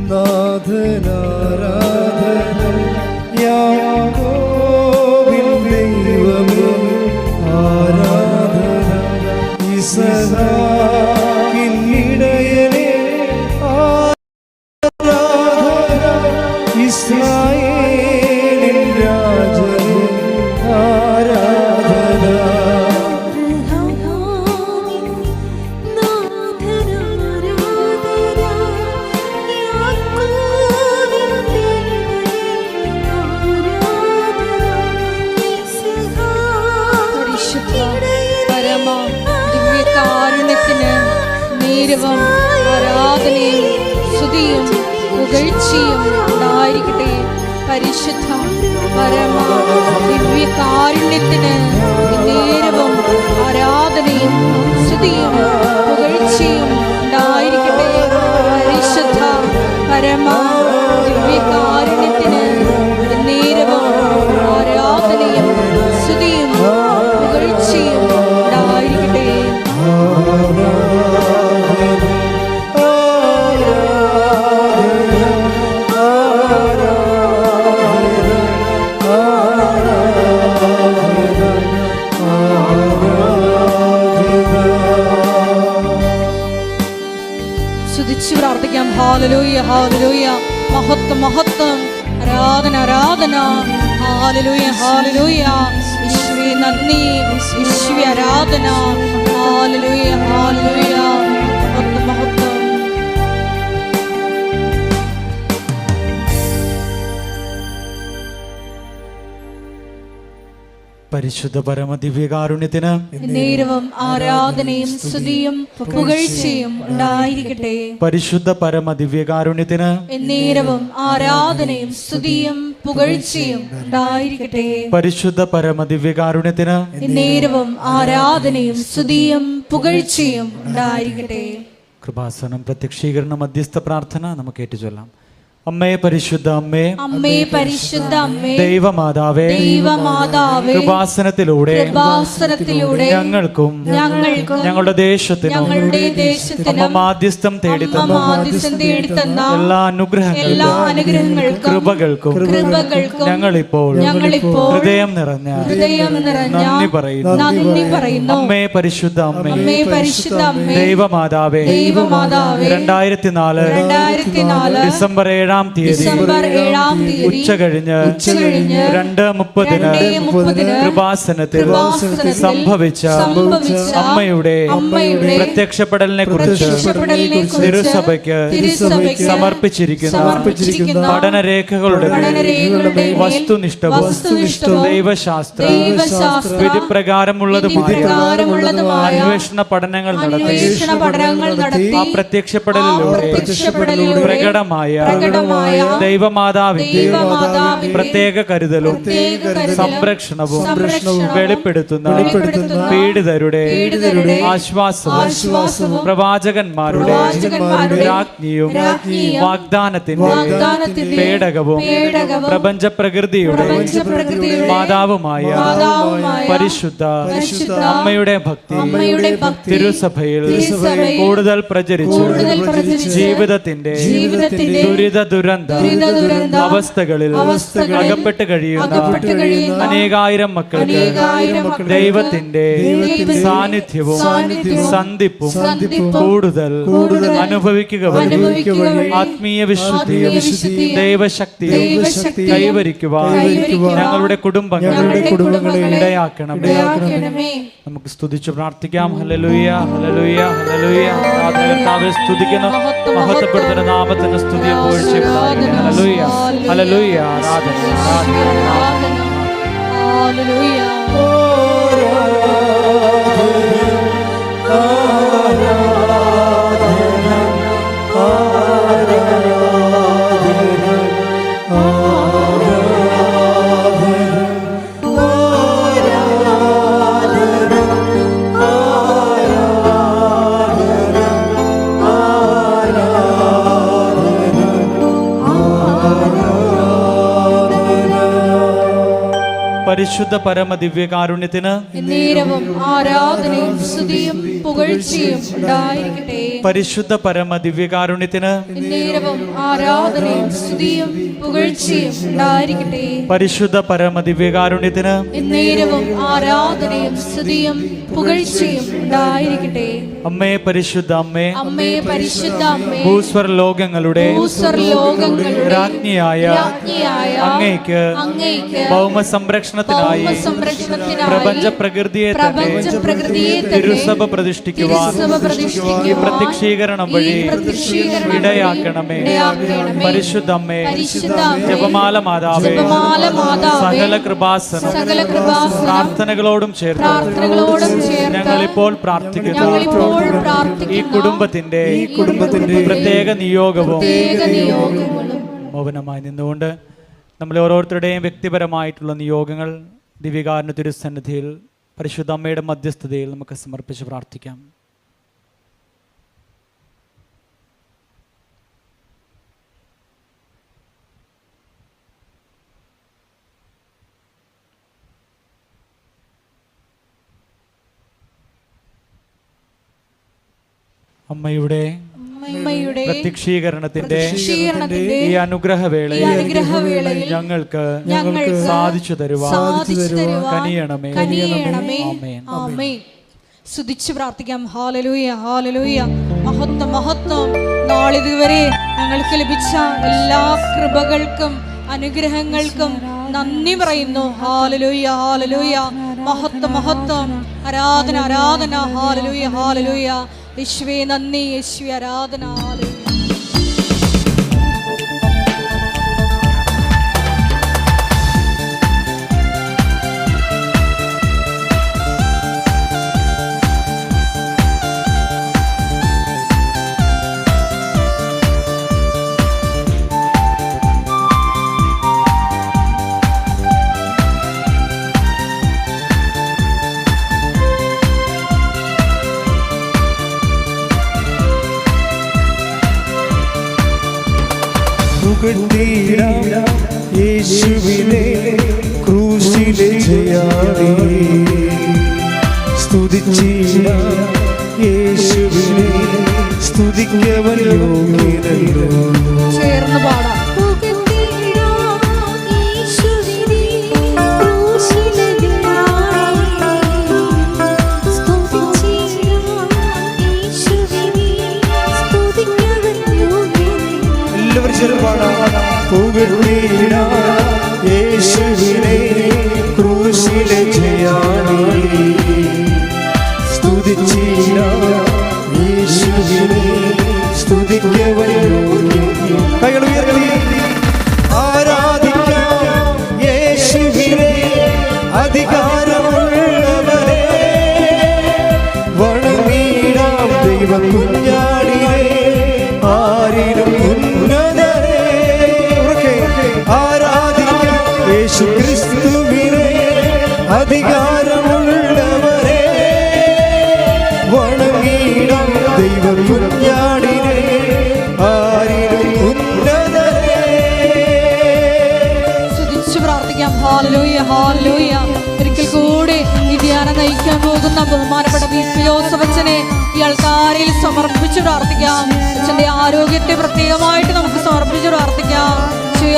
നാഥനാരാധന യാക്കോബിൻ ദൈവമേ ആരാധന ഇസ്ഹാക്കിൻ ഇടയനേ ആരാധന ഇസ്രായേലിൻ രാജനേ ആരാധന നേരവും ആരാധനയും സ്തുതിയും പുകഴ്ചയും ഉണ്ടായിരിക്കട്ടെ. പരിശുദ്ധ പരമ ദിവ്യകാരുണ്യത്തിന് നേരവും ആരാധനയും സ്തുതിയും പുകഴ്ചയും ഉണ്ടായിരിക്കട്ടെ. പരിശുദ്ധ പരമ ദിവ്യകാരുണ്യത്തിന് നേരവും ആരാധനയും സ്തുതിയും പുകഴ്ചയും ഉണ്ടായിരിക്കട്ടെ. സ്തുതിച്ച് പ്രാർത്ഥിക്കാം. ഹല്ലേലൂയ ഹല്ലേലൂയ. മഹത്വം മഹത്വം. ആരാധന ആരാധന. ഹല്ലേലൂയ ഹല്ലേലൂയ. യേശുവേ നന്ദി. യേശുവേ ആരാധന. ഹല്ലേലൂയ ഹല്ലേലൂയ. മഹത്വം മഹത്വം. പരിശുദ്ധ പരമ ദിവ്യകാരുണ്യത്തിന് നേരവും ആരാധനയും സ്തുതിയും പുകഴ്ചയും ഉണ്ടായിരിക്കട്ടെ. പരിശുദ്ധ പരമ ദിവ്യകാരുണ്യത്തിന് നേരവും ആരാധനയും സ്തുതിയും പുകഴ്ചയും ഉണ്ടായിരിക്കട്ടെ. പരിശുദ്ധ പരമ ദിവ്യകാരുണ്യത്തിന് നേരവും ആരാധനയും സ്തുതിയും പുകഴ്ചയും ഉണ്ടായിരിക്കട്ടെ. കൃപാസനം പ്രത്യക്ഷീകരണ മധ്യസ്ഥ പ്രാർത്ഥന നമുക്ക് ഏറ്റുചൊല്ലാം. അമ്മേ പരിശുദ്ധ അമ്മേ, അമ്മേ പരിശുദ്ധ അമ്മേ, ദൈവമാതാവേ, ദൈവമാതാവേ, കൃപാസനത്തിലൂടെ ഞങ്ങൾക്കും ഞങ്ങളുടെ ദേശത്തിനും അമ്മ മാധ്യസ്ഥം തേടിത്തന്ന എല്ലാ അനുഗ്രഹങ്ങൾക്കും കൃപകൾക്കും ഞങ്ങളിപ്പോൾ ഹൃദയം നിറഞ്ഞ നന്ദി പറയുന്നു. അമ്മേ പരിശുദ്ധ അമ്മേ, ദൈവമാതാവേ, 2004 ഡിസംബർ 7 ഉച്ച കഴിഞ്ഞ് 2:30 കൃപാസനത്തിൽ സംഭവിച്ച അമ്മയുടെ പ്രത്യക്ഷപ്പെടലിനെ കുറിച്ച് തിരുസഭയ്ക്ക് സമർപ്പിച്ചിരിക്കുന്ന പഠനരേഖകളുടെ വസ്തുനിഷ്ഠവും ദൈവശാസ്ത്ര വിധിപ്രകാരമുള്ളതുമായ അന്വേഷണ പഠനങ്ങൾ നടത്തി ആ പ്രത്യക്ഷപ്പെടലിലൂടെ പ്രകടമായ ദൈവമാതാവിന്റെ പ്രത്യേക കരുതലും സംരക്ഷണവും വെളിപ്പെടുത്തുന്ന പീഡിതരുടെ ആശ്വാസവും പ്രവാചകന്മാരുടെ രാജ്ഞിയും വാഗ്ദാനത്തിന്റെ പേടകവും പ്രപഞ്ച പ്രകൃതിയുടെ മാതാവുമായ പരിശുദ്ധ അമ്മയുടെ ഭക്തി തിരുസഭയിൽ കൂടുതൽ പ്രചരിച്ചു ജീവിതത്തിന്റെ ദുരന്ത അവസ്ഥകളിൽ അകപ്പെട്ട് കഴിയുന്ന അനേകായിരം മക്കൾക്ക് ദൈവത്തിന്റെ സാന്നിധ്യവും സന്ധിപ്പും കൂടുതൽ അനുഭവിക്കുക വഴി ആത്മീയ വിശുദ്ധിയും ദൈവശക്തിയും കൈവരിക്കുവാൻ ഞങ്ങളുടെ കുടുംബങ്ങളെ ഇടയാക്കണമേ. നമുക്ക് സ്തുതിച്ചു പ്രാർത്ഥിക്കാം. ഹല്ലേലൂയ ഹല്ലേലൂയ ഹല്ലേലൂയ. കർത്താവേ സ്തുതിക്കുന്നു, മഹത്വപ്പെടുത്തുന്ന നാമത്തിന് സ്തുതിയും പുകഴ്ചയും. Hallelujah hallelujah. ആരാധന ആരാധന ഹല്ലേലൂയ. പരിശുദ്ധ പരമ ദിവ്യകാരുണ്യത്തിന് നേരവും ആരാധനയും സ്തുതിയും പുകഴ്ചയും ഉണ്ടായിരിക്കട്ടെ. പരിശുദ്ധ പരമ ദിവ്യകാരുണ്യത്തിന് നേരവും ആരാധനയും സ്തുതിയും പുകഴ്ചയും ഉണ്ടായിരിക്കട്ടെ. പരിശുദ്ധ പരമ ദിവ്യകാരുണ്യത്തിന് നേരവും ആരാധനയും സ്തുതിയും പുകഴ്ചയും ഉണ്ടായിരിക്കട്ടെ. അമ്മേ പരിശുദ്ധ അമ്മേ, അമ്മേ പരിശുദ്ധ അമ്മേ, ഭൂസ്വർ ലോകങ്ങളുടെ രാജ്ഞിയായ അങ്ങേക്ക് ഭൗമ സംരക്ഷണത്തിനായി പ്രപഞ്ച പ്രകൃതിയെ തന്നെ തിരുസഭ പ്രതിഷ്ഠിക്കുവാൻ ഈ പ്രത്യക്ഷീകരണം വഴി ഇടയാക്കണമേ. പരിശുദ്ധ അമ്മേ, ജപമാല മാതാവേ, സകല കൃപാസനം പ്രാർത്ഥനകളോടും ചേർത്ത് ഞങ്ങളിപ്പോൾ പ്രാർത്ഥിക്കുന്നു. ഈ കുടുംബത്തിന്റെ പ്രത്യേക നിയോഗവും മൗനമായി നിന്നുകൊണ്ട് നമ്മളെ ഓരോരുത്തരുടെയും വ്യക്തിപരമായിട്ടുള്ള നിയോഗങ്ങൾ ദിവ്യകാരുണ്യ തിരുസന്നിധിയിൽ പരിശുദ്ധ അമ്മയുടെ മധ്യസ്ഥതയിൽ നമുക്ക് സമർപ്പിച്ച് പ്രാർത്ഥിക്കാം. അമ്മയുടെ പ്രത്യക്ഷീകരണത്തിന്റെ ഈ അനുഗ്രഹവേളയിൽ ഞങ്ങൾക്ക് സാധിച്ചു തരുവാൻ കനിയണമേ. ആമേൻ. സ്തുതിച്ച് പ്രാർത്ഥിക്കാം. ഹല്ലേലൂയ, ഹല്ലേലൂയ. മഹത്വം, മഹത്വം. നാളിതുവരെ ഞങ്ങൾക്ക് ലഭിച്ച എല്ലാ കൃപകൾക്കും അനുഗ്രഹങ്ങൾക്കും നന്ദി പറയുന്നു. ഹല്ലേലൂയ, ഹല്ലേലൂയ. മഹത്വം, മഹത്വം. ആരാധന, ആരാധന. ഹല്ലേലൂയ, ഹല്ലേലൂയ. യേശുവേ നന്ദി, യേശുവേ ആരാധന. ഹല്ലേലൂയ. യേശുവിനെ ക്രൂശിലെ ജയാളി സ്തുതിച്ചിടാം. യേശുവിനെ സ്തുതിക്കവൻ യോഗ്യനല്ലോ. ചേർന്ന് പാടാം. യേശുവിനെ ക്രൂശിലെ ജയാളി സ്തുതിച്ചിടാം. യേശുവിനെ സ്തുതിക്കവൻ യോഗ്യൻ. കൈകൾ ഉയർത്തി ആരാധിക്കാം യേശുവിനെ അധികാരമുള്ളവരെ. വണങ്ങിടാം ദൈവ കുഞ്ഞാടിനെ ആരിലും ഉന്നതരെ. ആരാധിക്കാം യേശു ക്രിസ്തുവിനെ അധികാരമുള്ളവരെ. വണങ്ങിടാം ദൈവ കുഞ്ഞാടിനെ ആരിലും ഉന്നതരെ. സ്തുതിച്ച് പ്രാർത്ഥിക്കാം. Hallelujah, hallelujah. ഒരിക്കൽ കൂടി ഈ ധ്യാനം നയിക്കാൻ പോകുന്ന ബഹുമാനപ്പെട്ട ബിഷപ്പ് ജോസഫ് അച്ഛനെ ഈ ആൾക്കാരിൽ സമർപ്പിച്ച് പ്രാർത്ഥിക്കാം. അച്ഛൻ്റെ ആരോഗ്യത്തെ പ്രത്യേകമായിട്ട് നമുക്ക് സമർപ്പിച്ച് പ്രാർത്ഥിക്കാം.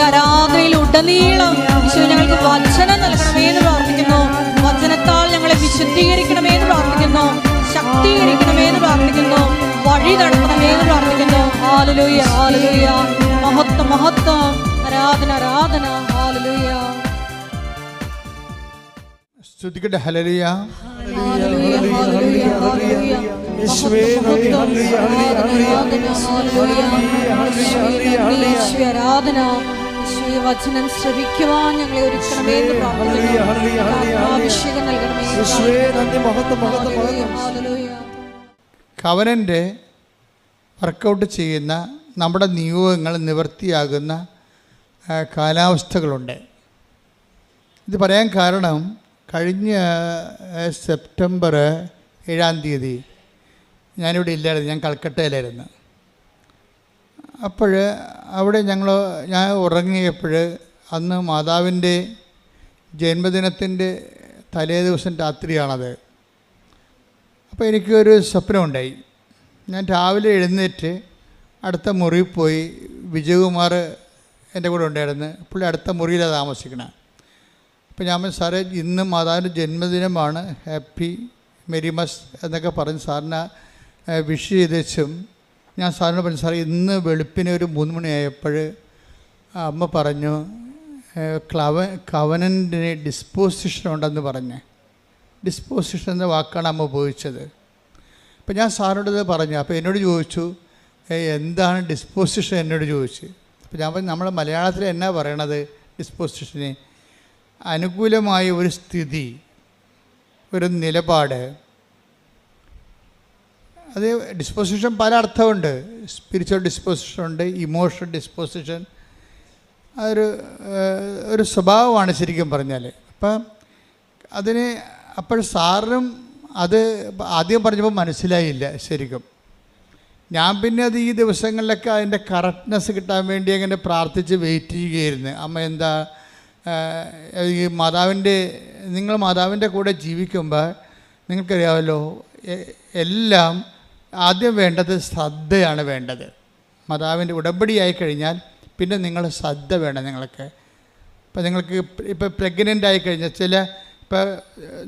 ആരാധനയിൽ ഉടനീളം ഈശോ ഞങ്ങൾക്ക് വചനം നൽകണമേ എന്ന് പ്രാർത്ഥിക്കുന്നു. വചനത്താൽ ഞങ്ങളെ വിശുദ്ധീകരിക്കണമേ എന്ന് പ്രാർത്ഥിക്കുന്നു. ശക്തീകരിക്കണമേ എന്ന് പ്രാർത്ഥിക്കുന്നു. വഴി നടത്തണമേ എന്ന് പ്രാർത്ഥിക്കുന്നു. ഹല്ലേലൂയ, ഹല്ലേലൂയ. മഹത്വം, മഹത്വം. ആരാധന, ആരാധന. ഹല്ലേലൂയ. സ്തുതിക്കട്ടെ. ഹല്ലേലൂയ, ഹല്ലേലൂയ, ഹല്ലേലൂയ, ഹല്ലേലൂയ. യേശുവേ നന്ദി, ഹല്ലേലൂയ, യേശുവേ ആരാധന. യേശുവേ വചനം ശ്രവിക്കുവാൻ ഞങ്ങളെ ഒരുക്കണമേ എന്ന് പ്രാർത്ഥിക്കുന്നു. അഭിഷേകം നൽകണമേ. യേശുവേ നന്ദി, മഹത്വം, മഹത്വം, ഹല്ലേലൂയ, മഹത്വം. ഹല്ലേലൂയ. കവനൻ്റെ വർക്കൗട്ട് ചെയ്യുന്ന നമ്മുടെ നിയോഗങ്ങൾ നിവൃത്തിയാകുന്ന കാലാവസ്ഥകളുണ്ട്. ഇത് പറയാൻ കാരണം കഴിഞ്ഞ സെപ്റ്റംബർ 7-ാം തീയതി ഞാനിവിടെ ഇല്ലായിരുന്നു, ഞാൻ കൽക്കട്ടയിലായിരുന്നു. അപ്പോൾ അവിടെ ഞാൻ ഉറങ്ങിയപ്പോൾ അന്ന് മാതാവിൻ്റെ ജന്മദിനത്തിൻ്റെ തലേ ദിവസം രാത്രിയാണത്. അപ്പോൾ എനിക്കൊരു സ്വപ്നമുണ്ടായി. ഞാൻ രാവിലെ എഴുന്നേറ്റ് അടുത്ത മുറിയിൽ പോയി. വിജയകുമാർ എൻ്റെ കൂടെ ഉണ്ടായിരുന്നു. പുള്ളി അടുത്ത മുറിയിലാണ് താമസിക്കണം. അപ്പോൾ ഞാൻ പറഞ്ഞു, സാറേ ഇന്ന് മാതാവിൻ്റെ ജന്മദിനമാണ്, ഹാപ്പി മെരിമസ് എന്നൊക്കെ പറഞ്ഞ് സാറിനെ വിഷ് ചെയ്തേച്ചും ഞാൻ സാറിനോട് പറഞ്ഞു, സാറേ ഇന്ന് വെളുപ്പിന് ഒരു 3 മണിയായപ്പോൾ അമ്മ പറഞ്ഞു കവനൻറ്റിന് ഡിസ്പോസിഷൻ ഉണ്ടെന്ന് പറഞ്ഞ്. ഡിസ്പോസിഷൻ എന്ന വാക്കാണ് അമ്മ ഉപയോഗിച്ചത്. അപ്പോൾ ഞാൻ സാറിനോട് ഇത് പറഞ്ഞു. അപ്പോൾ എന്നോട് ചോദിച്ചു എന്താണ് ഡിസ്പോസിഷൻ എന്നോട് ചോദിച്ചു. അപ്പോൾ ഞാൻ പറഞ്ഞു, നമ്മൾ മലയാളത്തിൽ എന്നാ പറയണത് ഡിസ്പോസിഷന്? അനുകൂലമായ ഒരു സ്ഥിതി, ഒരു നിലപാട്. അത് ഡിസ്പോസിഷൻ പല അർത്ഥമുണ്ട്. സ്പിരിച്വൽ ഡിസ്പോസിഷൻ ഉണ്ട്, ഇമോഷണൽ ഡിസ്പോസിഷൻ. ഒരു സ്വഭാവമാണ് ശരിക്കും പറഞ്ഞാൽ. അപ്പം അതിന് അപ്പോൾ സാറിനും അത് ആദ്യം പറഞ്ഞപ്പോൾ മനസ്സിലായില്ല ശരിക്കും. ഞാൻ പിന്നെ അത് ഈ ദിവസങ്ങളിലൊക്കെ അതിൻ്റെ കറക്റ്റ്നെസ് കിട്ടാൻ വേണ്ടി അങ്ങനെ പ്രാർത്ഥിച്ച് വെയിറ്റ് ചെയ്യുകയായിരുന്നു. അമ്മ എന്താ ഈ നിങ്ങൾ മാതാവിൻ്റെ കൂടെ ജീവിക്കുമ്പോൾ നിങ്ങൾക്കറിയാമല്ലോ, എല്ലാം ആദ്യം വേണ്ടത് ശ്രദ്ധയാണ് വേണ്ടത്. മാതാവിൻ്റെ ഉടമ്പടിയായി കഴിഞ്ഞാൽ പിന്നെ നിങ്ങൾ ശ്രദ്ധ വേണം നിങ്ങൾക്ക്. ഇപ്പം നിങ്ങൾക്ക് ഇപ്പോൾ പ്രഗ്നൻ്റ് ആയി കഴിഞ്ഞാൽ ഇപ്പോൾ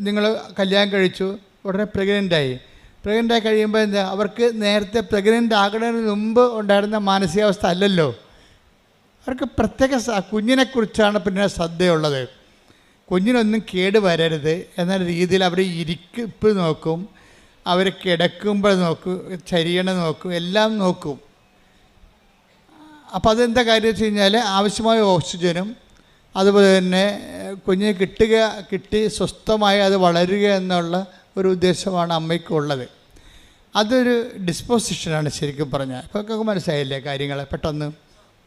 നിങ്ങൾ കല്യാണം കഴിച്ചു, ഉടനെ പ്രഗ്നൻ്റായി കഴിയുമ്പോൾ എന്താ, അവർക്ക് നേരത്തെ പ്രഗ്നൻ്റ് ആകുന്നതിന് മുമ്പ് ഉണ്ടായിരുന്ന മാനസികാവസ്ഥ അല്ലല്ലോ. അവർക്ക് പ്രത്യേക കുഞ്ഞിനെക്കുറിച്ചാണ് പിന്നെ ശ്രദ്ധയുള്ളത്. കുഞ്ഞിനൊന്നും കേട് വരരുത് എന്ന രീതിയിൽ അവർ ഇരിപ്പ് നോക്കും, അവർ കിടക്കുമ്പോൾ നോക്കും, ചരിയണം നോക്കും, എല്ലാം നോക്കും. അപ്പോൾ അതെന്താ കാര്യം വെച്ച് കഴിഞ്ഞാൽ ആവശ്യമായ ഓക്സിജനും അതുപോലെ തന്നെ കുഞ്ഞിന് കിട്ടി സ്വസ്ഥമായി അത് വളരുക എന്നുള്ള ഒരു ഉദ്ദേശമാണ് അമ്മയ്ക്കുള്ളത്. അതൊരു ഡിസ്പോസിഷനാണ് ശരിക്കും പറഞ്ഞാൽ. ഇപ്പോൾ മനസ്സിലായില്ലേ കാര്യങ്ങൾ പെട്ടെന്ന്?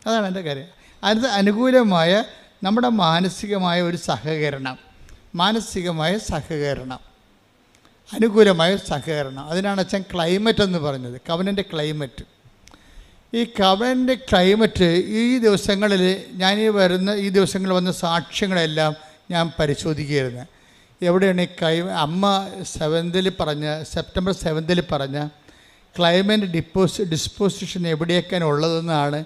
അതാണ് എൻ്റെ കാര്യം. അത് അനുകൂലമായ നമ്മുടെ മാനസികമായ ഒരു സഹകരണം, അനുകൂലമായ സഹകരണം. അതിനാണ് അച്ഛൻ ക്ലൈമറ്റ് എന്ന് പറഞ്ഞത്, കവനൻ്റെ ക്ലൈമറ്റ്. ഈ കവനൻ്റെ ക്ലൈമറ്റ് ഈ ദിവസങ്ങളിൽ ഈ ദിവസങ്ങളിൽ വന്ന സാക്ഷ്യങ്ങളെല്ലാം ഞാൻ പരിശോധിക്കുകയായിരുന്നു. എവിടെയാണ് ഈ അമ്മ സെപ്റ്റംബർ 7 പറഞ്ഞ ക്ലൈമറ്റ് ഡിസ്പോസിഷൻ എവിടെയൊക്കെയാണ് ഉള്ളതെന്നാണ്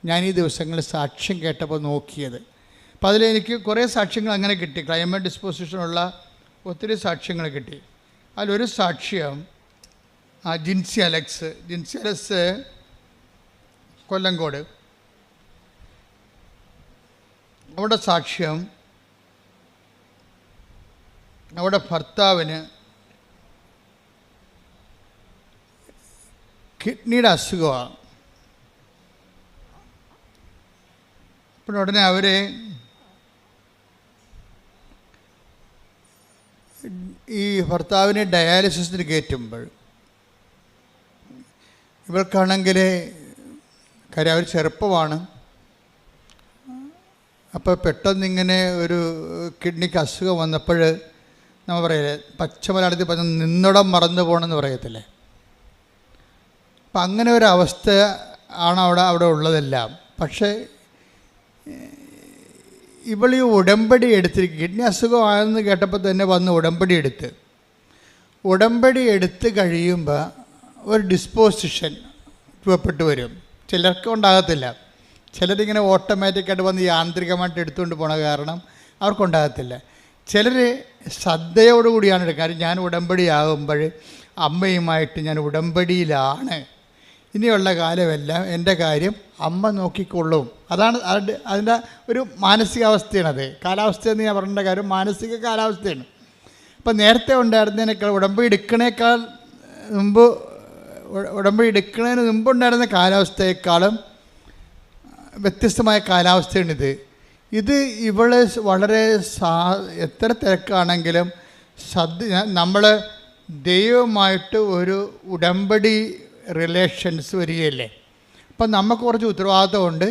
ഞാൻ ഈ ദിവസങ്ങളിൽ സാക്ഷ്യം കേട്ടപ്പോൾ നോക്കിയത്. അപ്പോൾ അതിലെനിക്ക് കുറേ സാക്ഷ്യങ്ങൾ അങ്ങനെ കിട്ടി. ക്ലൈമറ്റ് ഡിസ്പോസിഷനുള്ള ഒത്തിരി സാക്ഷ്യങ്ങൾ കിട്ടി. അതിലൊരു സാക്ഷ്യം ജിൻസി അലക്സ് കൊല്ലങ്കോട്. അവിടെ സാക്ഷ്യം, അവിടെ ഭർത്താവിന് കിഡ്നിയുടെ അസുഖമാണ്. അപ്പോൾ ഉടനെ അവരെ ഈ ഭർത്താവിനെ ഡയാലിസിസിന് കയറ്റുമ്പോൾ ഇവർക്കാണെങ്കിൽ കാര്യം അവർ ചെറുപ്പമാണ്. അപ്പോൾ പെട്ടെന്നിങ്ങനെ ഒരു കിഡ്നിക്ക് അസുഖം വന്നപ്പോൾ നമ്മൾ പറയില്ലേ, പച്ചമലയാളത്തിൽ പറഞ്ഞ നിന്നിടം മറന്നു പോകണമെന്ന് പറയത്തില്ലേ. അപ്പം അങ്ങനെ ഒരവസ്ഥ ആണ് അവിടെ ഉള്ളതെല്ലാം. പക്ഷേ ഇവൾ ഈ ഉടമ്പടി എടുത്തിരിക്കും. കിഡ്നി അസുഖമാണെന്ന് കേട്ടപ്പോൾ തന്നെ വന്ന് ഉടമ്പടി എടുത്ത് കഴിയുമ്പോൾ ഒരു ഡിസ്പോസിഷൻ രൂപപ്പെട്ടു വരും. ചിലർക്ക് ഉണ്ടാകത്തില്ല. ചിലരിങ്ങനെ ഓട്ടോമാറ്റിക്കായിട്ട് വന്ന് യാന്ത്രികമായിട്ട് എടുത്തുകൊണ്ട് പോണ കാരണം അവർക്കുണ്ടാകത്തില്ല. ചിലർ ശ്രദ്ധയോടുകൂടിയാണ് എടുക്കുക. കാര്യം ഞാൻ ഉടമ്പടിയാകുമ്പോൾ അമ്മയുമായിട്ട് ഞാൻ ഉടമ്പടിയിലാണ്, ഇനിയുള്ള കാലമെല്ലാം എൻ്റെ കാര്യം അമ്മ നോക്കിക്കൊള്ളും. അതാണ് അതിൻ്റെ ഒരു മാനസികാവസ്ഥയാണത്. കാലാവസ്ഥയെന്ന് ഞാൻ പറയേണ്ട കാര്യം മാനസിക കാലാവസ്ഥയാണ്. ഇപ്പം നേരത്തെ ഉണ്ടായിരുന്നതിനേക്കാൾ ഉടമ്പടി എടുക്കുന്നതിന് മുമ്പുണ്ടായിരുന്ന കാലാവസ്ഥയെക്കാളും വ്യത്യസ്തമായ കാലാവസ്ഥയാണിത്. ഇവള് വളരെ എത്ര തിരക്കാണെങ്കിലും നമ്മൾ ദൈവമായിട്ട് ഒരു ഉടമ്പടി റിലേഷൻസ് വരികയല്ലേ. അപ്പം നമുക്ക് കുറച്ച് ഉത്തരവാദിത്വമുണ്ട്,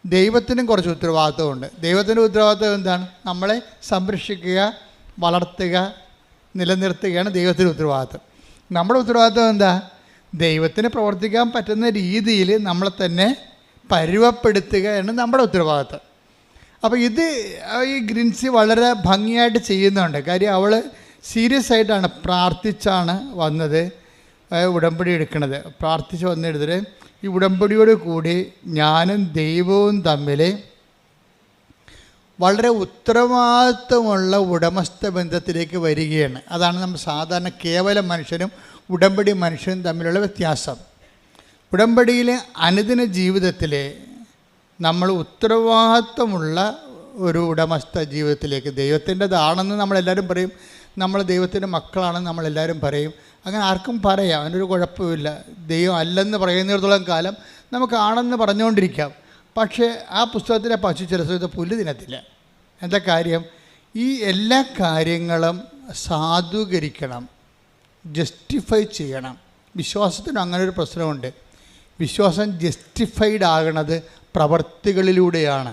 ദൈവത്തിനും കുറച്ച് ഉത്തരവാദിത്വമുണ്ട്. ദൈവത്തിൻ്റെ ഉത്തരവാദിത്വം എന്താണ്? നമ്മളെ സംരക്ഷിക്കുക, വളർത്തുക, നിലനിർത്തുകയാണ് ദൈവത്തിൻ്റെ ഉത്തരവാദിത്വം. നമ്മുടെ ഉത്തരവാദിത്വം എന്താ? ദൈവത്തിന് പ്രവർത്തിക്കാൻ പറ്റുന്ന രീതിയിൽ നമ്മളെ തന്നെ പരുവപ്പെടുത്തുകയാണ് നമ്മുടെ ഉത്തരവാദിത്വം. അപ്പോൾ ഇത് ഈ ഗ്രിൻസി വളരെ ഭംഗിയായിട്ട് ചെയ്യുന്നുണ്ട്. കാര്യം അവൾ സീരിയസ് ആയിട്ടാണ് പ്രാർത്ഥിച്ചാണ് വന്നത്, ഉടമ്പടി എടുക്കുന്നത്. പ്രാർത്ഥിച്ച് വന്നെടുത്തിട്ട് ഈ ഉടമ്പടിയോട് കൂടി ഞാനും ദൈവവും തമ്മിൽ വളരെ ഉത്തരവാദിത്വമുള്ള ഉടമസ്ഥ ബന്ധത്തിലേക്ക് വരികയാണ്. അതാണ് നമ്മൾ സാധാരണ കേവല മനുഷ്യനും ഉടമ്പടി മനുഷ്യനും തമ്മിലുള്ള വ്യത്യാസം. ഉടമ്പടിയിലെ അനുദിന ജീവിതത്തിൽ നമ്മൾ ഉത്തരവാദിത്വമുള്ള ഒരു ഉടമസ്ഥ ജീവിതത്തിലേക്ക്, ദൈവത്തിൻ്റെതാണെന്ന് നമ്മളെല്ലാവരും പറയും, നമ്മൾ ദൈവത്തിൻ്റെ മക്കളാണെന്ന് നമ്മളെല്ലാവരും പറയും. അങ്ങനെ ആർക്കും പറയാം, അതിനൊരു കുഴപ്പമില്ല. ദൈവം അല്ലെന്ന് പറയുന്നിടത്തോളം കാലം നമുക്കാണെന്ന് പറഞ്ഞുകൊണ്ടിരിക്കാം. പക്ഷേ ആ പുസ്തകത്തിലെ പശു ചില സമയത്ത് പുല്ല് തിന്നത്തില്ല. എന്താ കാര്യം? ഈ എല്ലാ കാര്യങ്ങളും സാധൂകരിക്കണം, ജസ്റ്റിഫൈ ചെയ്യണം. വിശ്വാസത്തിന് അങ്ങനെ ഒരു പ്രശ്നമുണ്ട്. വിശ്വാസം ജസ്റ്റിഫൈഡ് ആകണത് പ്രവർത്തികളിലൂടെയാണ്.